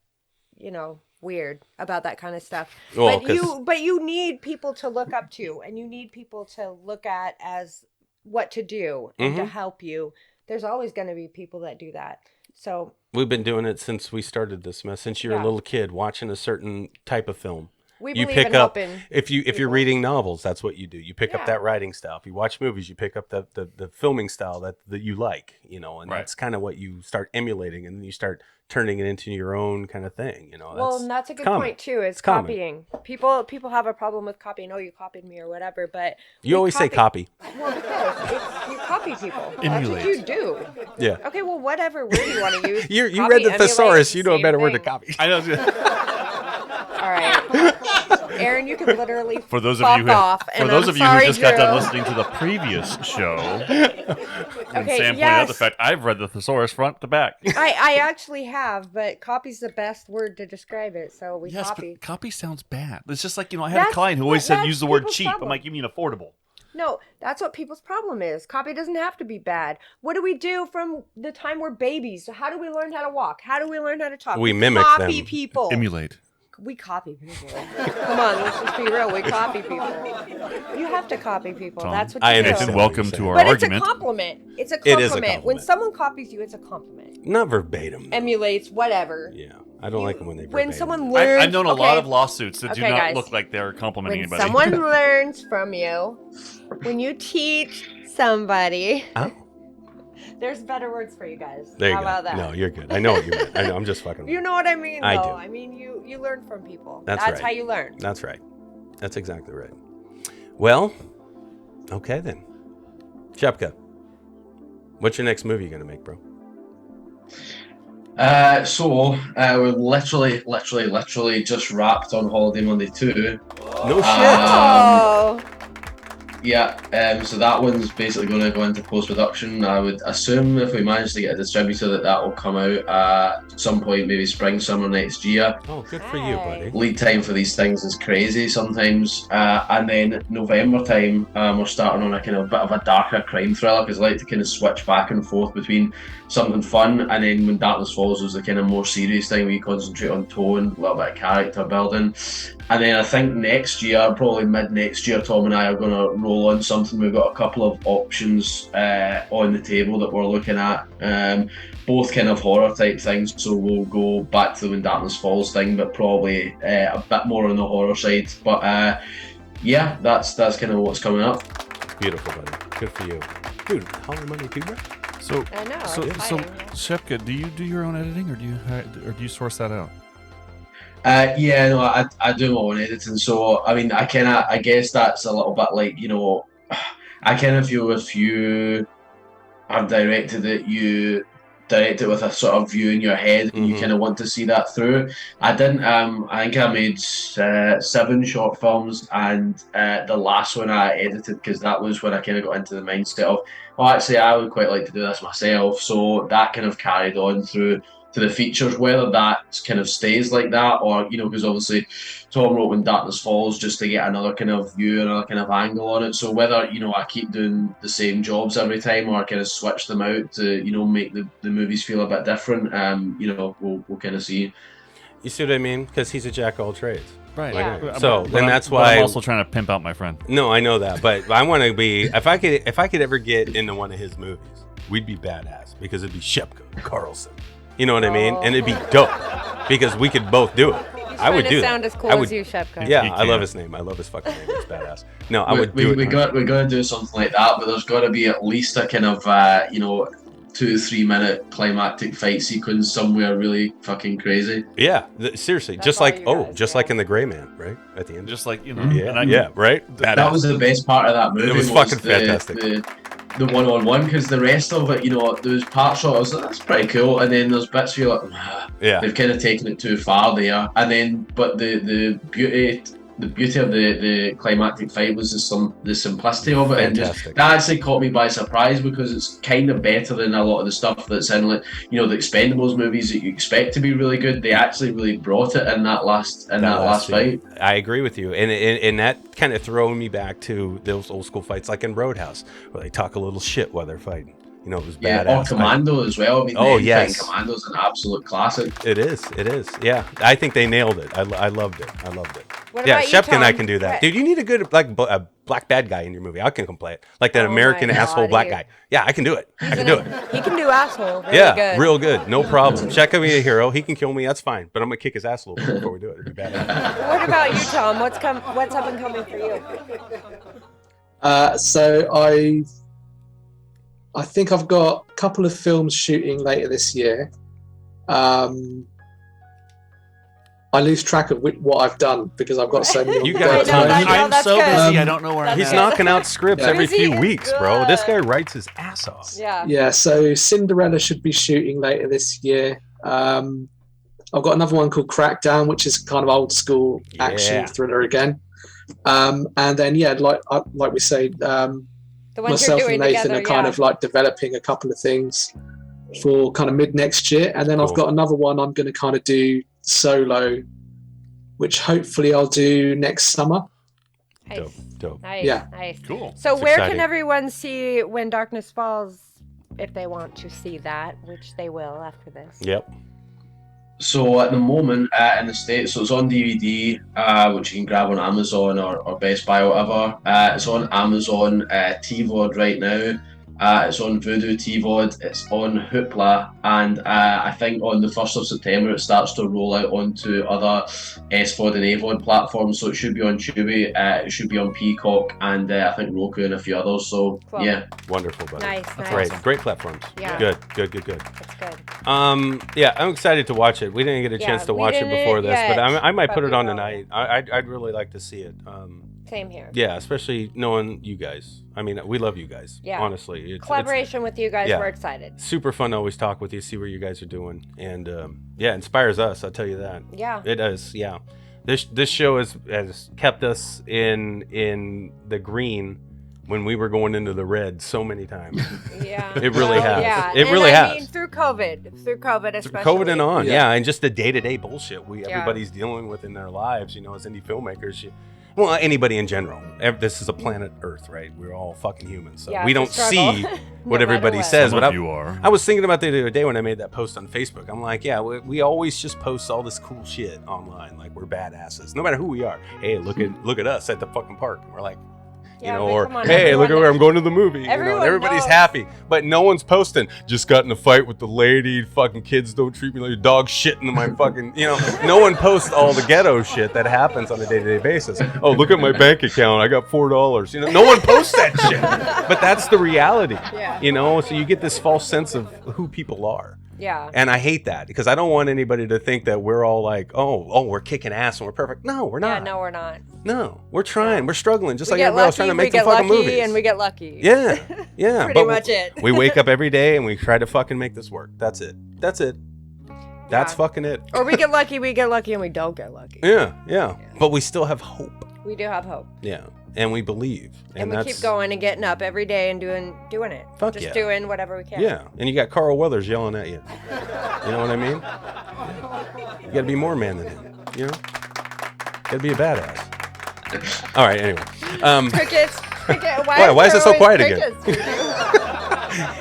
weird about that kind of stuff. Well, but you need people to look up to, and you need people to look at as what to do and to help you. There's always going to be people that do that. So we've been doing it since we started this mess. Since you were a little kid watching a certain type of film. We you believe pick in up helping if you're reading novels, that's what you do. You pick up that writing style. If you watch movies, you pick up the filming style that you like, and that's kind of what you start emulating, and then you start turning it into your own kind of thing. Well, and that's a good common. point too. Is common. Copying. People have a problem with copying. Oh, you copied me or whatever, but you always say copy. Well, because you copy people. Emulate. That's what you do. Yeah. Okay. Well, whatever word you want to use. You Copy, read the emulate, thesaurus. You know a same better word to thing. copy. I know. All right. Aaron, you can literally For those of fuck you who, off. for and those I'm of you who sorry, just got done Drew. listening to the previous show, and Okay, Sam pointed out the yes. fact I've read the thesaurus front to back. I actually have, but copy's the best word to describe it, so we Yes, copy. but copy sounds bad. It's just like, I had a That's- client who always said that's use the word people's cheap. problem. I'm like, you mean affordable? No, that's what people's problem is. Copy doesn't have to be bad. What do we do from the time we're babies? So how do we learn how to walk? How do we learn how to talk? We mimic copy them. people. Emulate. We copy people. Come on, let's just be real. We copy people. You have to copy people. Tom, That's what I you understand. do. And welcome to our But argument. it's a compliment. It's a It is a compliment. When compliment. someone copies you, it's a compliment. Not verbatim. Emulates, whatever. Yeah, I don't like them when they. When verbatim. someone learns, I've known a lot of lawsuits that do Okay, not guys. look like they're complimenting when anybody. someone learns from you, when you teach somebody, Oh, there's better words for you guys. there you How go. about that? No, you're good. I know what you meant. I know. I'm just fucking. You know what I mean, though. I do. I mean, you learn from people. That's That's right. how you learn. That's right. That's exactly right. Well, okay then. Shepka, what's your next movie you're gonna make, bro? So we're literally just wrapped on Holiday Monday 2. No shit. Oh, Yeah, so that one's basically going to go into post-production. I would assume if we manage to get a distributor that will come out at some point, maybe spring, summer next year. Oh, good for you, buddy. Lead time for these things is crazy sometimes. And then November time, we're starting on a kind of bit of a darker crime thriller, because I like to kind of switch back and forth between something fun, and then When Darkness Falls was the kind of more serious thing where you concentrate on tone, a little bit of character building. And then I think next year, probably mid next year, Tom and I are going to roll on something. We've got a couple of options on the table that we're looking at, both kind of horror type things. So we'll go back to the When Darkness Falls thing, but probably a bit more on the horror side. But yeah, that's kind of what's coming up. Beautiful, buddy. Good for you, dude. Holiday Monday too, bro. So, I know. so exciting, yeah. Shepka, do you do your own editing, or do you source that out? Yeah, no, I do my own editing. So I mean, I guess that's a little bit like, I kind of feel if you have directed it, you direct it with a sort of view in your head, and you kind of want to see that through. I didn't. I think I made 7 short films, and the last one I edited, because that was when I kind of got into the mindset of, oh, actually, I would quite like to do this myself. So that kind of carried on through the features, whether that kind of stays like that, or because obviously Tom wrote When Darkness Falls just to get another kind of view, another kind of angle on it. So whether I keep doing the same jobs every time, or I kind of switch them out to make the movies feel a bit different, we'll kind of see. You see what I mean? Because he's a jack of all trades. Right. Yeah. So, and that's why I'm also trying to pimp out my friend. No, I know that, but I want to be. If I could ever get into one of his movies, we'd be badass because it'd be Shepka, Carlson. You know what I mean? And it'd be dope because we could both do it. I would do sound that. as cool as you, Shepka. Yeah, I love his name. I love his fucking name. It's badass. No, I would do it. We're gonna do something like that, but there's got to be at least a kind of 2 to 3 minute climactic fight sequence somewhere really fucking crazy. Yeah, seriously, That's just like guys, just like in The Gray Man, right at the end. Just like Yeah, and right. That was the best part of that movie. It was fucking fantastic. The one-on-one, because the rest of it, there was parts of it, I was like, that's pretty cool, and then there's bits where you're like, they've kind of taken it too far there, and then but the beauty of the climactic fight was the simplicity of it. Fantastic. And that actually caught me by surprise, because it's kind of better than a lot of the stuff that's in the Expendables movies that you expect to be really good. They actually really brought it in that last fight. I agree with you, and that kind of thrown me back to those old school fights like in Roadhouse, where they talk a little shit while they're fighting. It was badass. Or Commando as well. I mean, yes. Commando's an absolute classic. It is. Yeah, I think they nailed it. I loved it. What Yeah, about you, Shepka and I Tom? can do that. Dude, you need a good a black bad guy in your movie. I can play it. Like that American my asshole God, black guy. Yeah, I can do it. I can do it. He can do asshole. Really Yeah, good. real good. No problem. Shepka be a hero. He can kill me. That's fine. But I'm going to kick his ass a little bit before we do it. It'd be bad. What about you, Tom? What's up and coming for you? So I think I've got a couple of films shooting later this year. I lose track of what I've done because I've got so many. You got time. I'm so busy. I don't know where I'm He's at. knocking out scripts every Busy few is weeks, bro. This guy good. writes his ass off. Yeah. Yeah, so Cinderella should be shooting later this year. I've got another one called Crackdown, which is kind of old school action thriller again. And then like we say, The ones myself you're and doing Nathan together, are kind of like developing a couple of things for kind of mid next year. And then I've got another one I'm going to kind of do solo, which hopefully I'll do next summer. Nice. Dope. Nice. Yeah. Nice. Cool. So It's where exciting. can everyone see When Darkness Falls if they want to see that, which they will after this? Yep. So at the moment in the States, so it's on DVD, which you can grab on Amazon or Best Buy or whatever. It's on Amazon TVOD right now. It's on Vudu TVOD. It's on Hoopla, and I think on the 1st of September it starts to roll out onto other SVOD and AVOD platforms. So it should be on Tubi, it should be on Peacock, and I think Roku and a few others. So Cool. yeah. Wonderful, buddy. Nice. Great platforms. Yeah. Good. That's good. Yeah, I'm excited to watch it. We didn't get a chance to we watch it didn't before this, yet, but I might but put it we on will. tonight. I'd really like to see it. Same here. Yeah, especially knowing you guys. I mean, we love you guys. Yeah. Honestly, it's Collaboration with you guys, yeah. we're excited. super fun to always talk with you, see what you guys are doing, and inspires us. I'll tell you that. Yeah. It does. Yeah, this show has kept us in the green when we were going into the red so many times. Yeah. It really has. Yeah. It And really I has. mean, through COVID especially. COVID and on, Yeah. yeah, and just the day-to-day bullshit everybody's dealing with in their lives, as indie filmmakers. Well, anybody in general. This is a planet Earth, right? We're all fucking humans, so Yeah, we it's a don't struggle. see No what matter everybody what. says. Some But of you are. I was thinking about that the other day when I made that post on Facebook. I'm like, yeah, we always just post all this cool shit online, like we're badasses, no matter who we are. Hey, look at us at the fucking park. And we're like, Yeah, or come on, hey, everyone look at where knows. I'm going to the movie. And Everyone everybody's knows. happy, but no one's posting. Just got in a fight with the lady. Fucking kids don't treat me like a dog. Shit into my fucking. No one posts all the ghetto shit that happens on a day-to-day basis. Oh, look at my bank account. I got $4. No one posts that shit. But that's the reality. Yeah. So you get this false sense of who people are. Yeah. And I hate that because I don't want anybody to think that we're all like, oh, we're kicking ass and we're perfect. No, we're Yeah, not. no, we're not. No, we're trying. We're struggling just We like get everybody else trying to make some fucking movies. and we get lucky. Yeah, yeah. Pretty but much it. We wake up every day and we try to fucking make this work. That's it. That's Yeah. fucking it. Or we get lucky, and we don't get lucky. Yeah. But we still have hope. We do have hope. Yeah. and we believe. And we keep going and getting up every day and doing it. Fuck Just yeah. doing whatever we can. Yeah, and you got Carl Weathers yelling at you. You know what I mean? You got to be more man than him. You know, got to be a badass. All right. Anyway. Crickets. Why is it so quiet again? again?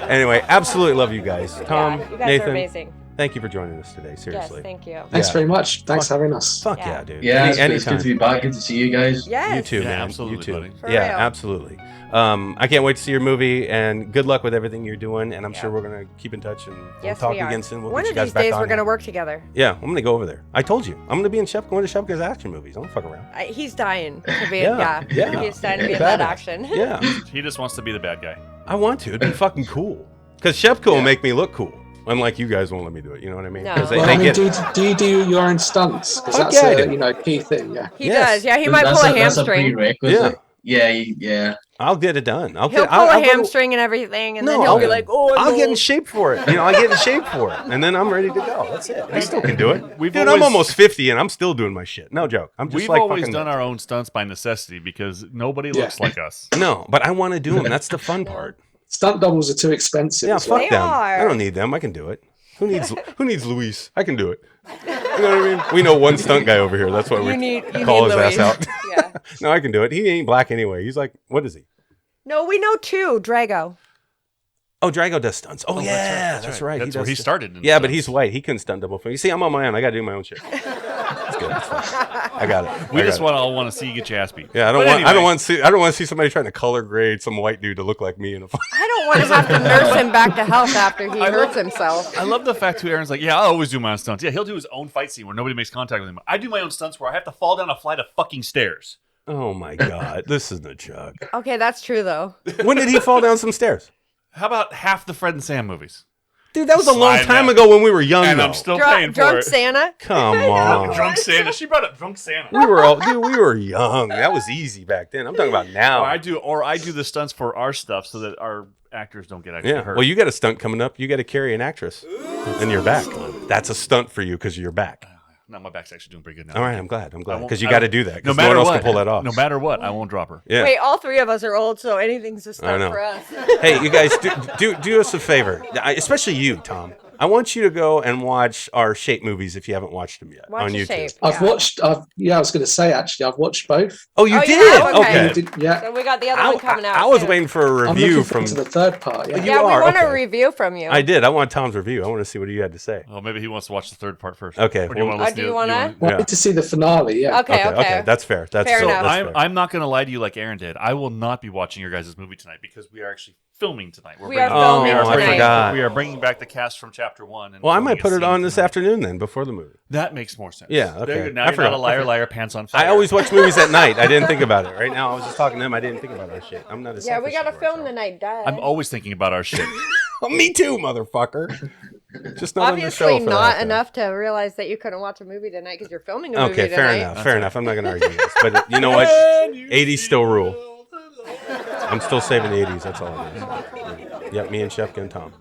Anyway, absolutely love you guys. Tom, Yeah, you guys Nathan, are amazing. thank you for joining us today. Seriously. Yes, thank you. Thanks Yeah. very much. Thanks for having us. Fuck Yeah. yeah, dude. Yeah, it's Anytime. good to be back. Good to see you guys. Yes. You too, Yeah, man. absolutely, You too. buddy. For Yeah, real. absolutely. I can't wait to see your movie, and good luck with everything you're doing. And I'm Yeah. sure we're gonna keep in touch, and Yes, we'll talk we are. again soon. We'll One get you of guys these back days on we're going to here. work together. Yeah, I'm gonna go over there. I told you, I'm gonna be in one of Shepka's action movies. I don't fuck around. He's dying to be Yeah, yeah. He's dying to be in that Badass. action. Yeah, He just wants to be the bad guy. I want to. It'd be fucking cool. Because Shepka will make me look cool. Unlike you guys won't let me do it. You know what I mean? No. 'Cause Well, they I mean, get. do you do your own stunts? Because Fuck that's yeah, I a do. key thing. Yeah. He Yes. does. Yeah, he might That's pull a That's a hamstring. prerequisite. Yeah. I'll get it done. He'll pull a hamstring and everything, and then he'll be like, "Oh, I'll get in shape for it. You know, I get in shape for it, and then I'm ready to go. That's it. I still can do it. We've Dude, I'm always- almost 50, and I'm still doing my shit. No joke. I'm just We've like always fucking done nuts. our own stunts by necessity because nobody Yeah. looks like us. No, but I want to do them. That's the fun part. Stunt doubles are too expensive. Yeah, as well. fuck They them. are. I don't need them. I can do it. Who needs Luis? I can do it. You know what I mean? We know one stunt guy over here. That's why we call his ass out. Yeah. No, I can do it. He ain't black anyway. He's like, what is he? No, we know two. Drago. Oh, Drago does stunts. Oh, yeah, That's right. That's where he does- started. in Yeah, but stunts. he's white. He couldn't stunt double for me. You see, I'm on my own. I got to do my own shit. It's good. It's fine. I got it. We I got just it. all want to see you get your ass beat. Yeah, I don't But want. I don't anyway, want to see. I don't want to see somebody trying to color grade some white dude to look like me in a. I don't want to have to nurse him back to health after he I hurts love- himself. I love the fact who Aaron's like, yeah, I always do my own stunts. Yeah, he'll do his own fight scene where nobody makes contact with him. I do my own stunts where I have to fall down a flight of fucking stairs. Oh my god, this is the joke. Okay, that's true though. When did he fall down some stairs? How about half the Fred and Sam movies? Dude, that was a long Slide time down. ago when we were young. And though. I'm still paying for Drunk it. Santa. Come on. Drunk Santa. She brought up Drunk Santa. We were young. That was easy back then. I'm talking about now. Or I do the stunts for our stuff so that our actors don't get actually Yeah. hurt. Well, you got a stunt coming up. You got to carry an actress in your back. That's a stunt for you because of your back. No, my back's actually doing pretty good now. All right, I'm glad. I won't- Because you I got to don't- do that. No Because matter no one else what, can pull that off. No matter what, I won't drop her. Yeah. Wait, all three of us are old, so anything's a I stunt know. for us. Hey, you guys, do us a favor, especially you, Tom. I want you to go and watch our Shape movies if you haven't watched them yet Watch on the YouTube. Shape. I've watched. I was going to say actually, I've watched both. Oh, you Oh, did? yeah? Okay. You did- yeah. So we got the other one coming out. I was soon. waiting for a I'm review looking from. forward to the third part. Yeah. Yeah, we are? want a Okay. review from you. I did. I want Tom's review. I want to see what you had to say. Well, maybe he wants to watch the third part first. Okay, Or do you well- want to listen do to you wanna? Well, I Yeah. need to see the finale. Yeah. Okay, okay. That's fair. That's Fair enough. That's fair. I'm not going to lie to you like Aaron did. I will not be watching your guys' movie tonight because we are actually filming tonight. We are Oh, filming I tonight. forgot. We are bringing back the cast from Chapter 1. And Well, I filming might a put it scene on this tonight. afternoon then, before the movie. That makes more sense. Yeah, okay. There you go. Now I you're forgot. not a liar, liar, pants on fire. I always watch movies at night. I didn't think about it. Right now, I was just talking to him. I didn't think about our shit. I'm not a Yeah, we selfish got to sort, film so. tonight, Dad. I'm always thinking about our shit. Oh, me too, motherfucker. Just not Obviously on the show for not that, enough to realize that you couldn't watch a movie tonight because you're filming a movie Okay, tonight. fair enough. Fair enough. I'm not going to argue this. But you know what? 80s still rule. I'm still saving the 80s. That's all it is. Yep, me and Shepka and Tom.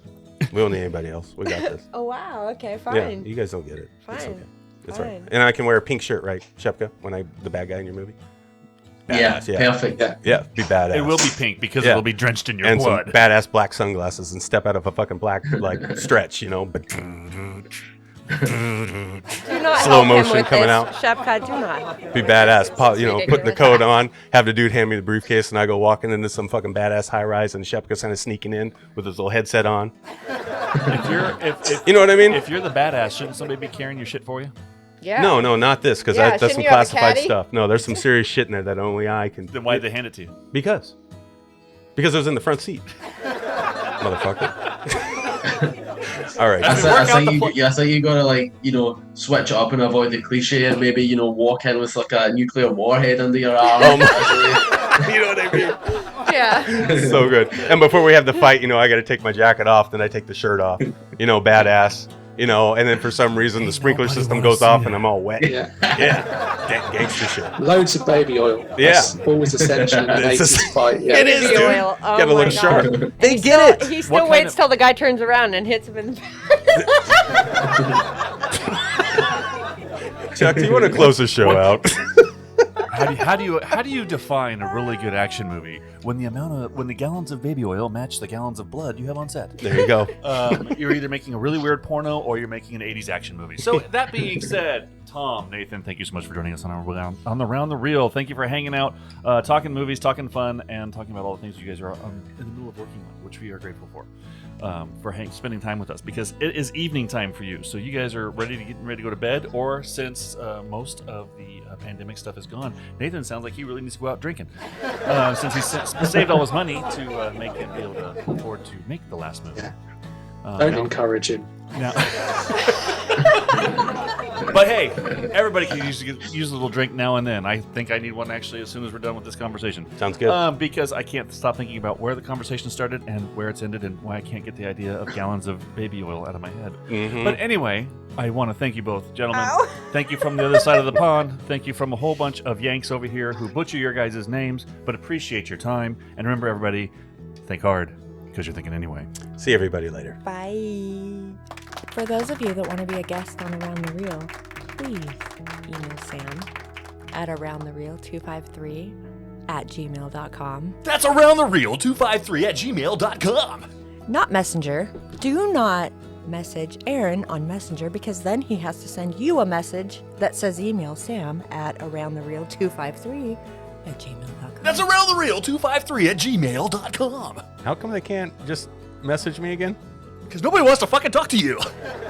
We don't need anybody else. We got this. Oh, wow. Okay, fine. Yeah, you guys don't get it. It's Fine. okay. It's right. Fine. And I can wear a pink shirt, right, Shepka, when I'm the bad guy in your movie? Yeah, yeah. perfect. Yeah. Yeah, be badass. It will be pink because Yeah. it'll be drenched in your and blood. some badass black sunglasses and step out of a fucking black like stretch, you know. But Do not Slow help him motion with coming this. out. Shepka, do not help him be with badass. this. Pop, It's you know, put the ridiculous. coat on, have the dude hand me the briefcase, and I go walking into some fucking badass high rise, and Shepka's kind of sneaking in with his little headset on. if You know what I mean? If you're the badass, shouldn't somebody be carrying your shit for you? Yeah. No, not this, because Yeah, that's shouldn't some you have a classified caddy? stuff. No, there's some serious shit in there that only I can. Then why'd they hand it to you? Because it was in the front seat, motherfucker. All right. I As we think, work I, out think the you, pl- yeah, I think you gotta switch it up and avoid the cliche and maybe walk in with like a nuclear warhead under your arm. You know what I mean? Yeah. So good. And before we have the fight, I got to take my jacket off, then I take the shirt off, badass, and then for some reason the sprinkler Nobody system wanna goes see off that. and I'm all wet. Yeah. Yeah. Gangster shit. Loads of baby oil. Yeah. That's always essential in an It's 80s fight. Yeah. It is, Baby dude. oil. Oh Gotta my look God. sharp. And They he get still- it. He What still kind waits of- till the guy turns around and hits him in the Chuck, do you want to close the show out? How do you define a really good action movie when the gallons of baby oil match the gallons of blood you have on set? There you go. You're either making a really weird porno or you're making an 80s action movie. So that being said, Tom, Nathan, thank you so much for joining us on the Round the Reel. Thank you for hanging out, talking movies, talking fun, and talking about all the things you guys are in the middle of working on, which we are grateful for spending time with us, because it is evening time for you. So you guys are ready to go to bed, or since most of the pandemic stuff is gone, Nathan sounds like he really needs to go out drinking, since he saved all his money to make him be able to afford to make the last movie. Yeah. Don't encourage him. Now, but hey, everybody can use a little drink now and then. I think I need one actually as soon as we're done with this conversation. Sounds good. Because I can't stop thinking about where the conversation started and where it's ended, and why I can't get the idea of gallons of baby oil out of my head. Mm-hmm. But anyway, I want to thank you both, gentlemen. Ow. Thank you from the other side of the pond. Thank you from a whole bunch of Yanks over here who butcher your guys' names, but appreciate your time. And remember, everybody, think hard, because you're thinking anyway. See everybody later. Bye. For those of you that want to be a guest on Around the Reel, please email Sam at aroundthereel253@gmail.com. That's aroundthereel253@gmail.com. Not Messenger. Do not message Aaron on Messenger, because then he has to send you a message that says email Sam at aroundthereel253@gmail.com. That's aroundthereel253@gmail.com. How come they can't just message me again? Because nobody wants to fucking talk to you.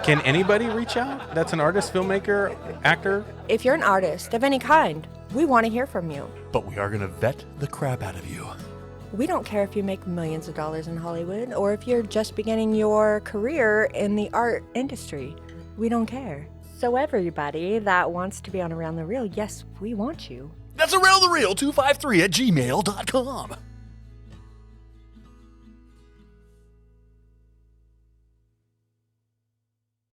Can anybody reach out? That's an artist, filmmaker, actor? If you're an artist of any kind, we want to hear from you. But we are going to vet the crap out of you. We don't care if you make millions of dollars in Hollywood or if you're just beginning your career in the art industry. We don't care. So everybody that wants to be on Around the Reel, yes, we want you. That's aroundthereel253@gmail.com.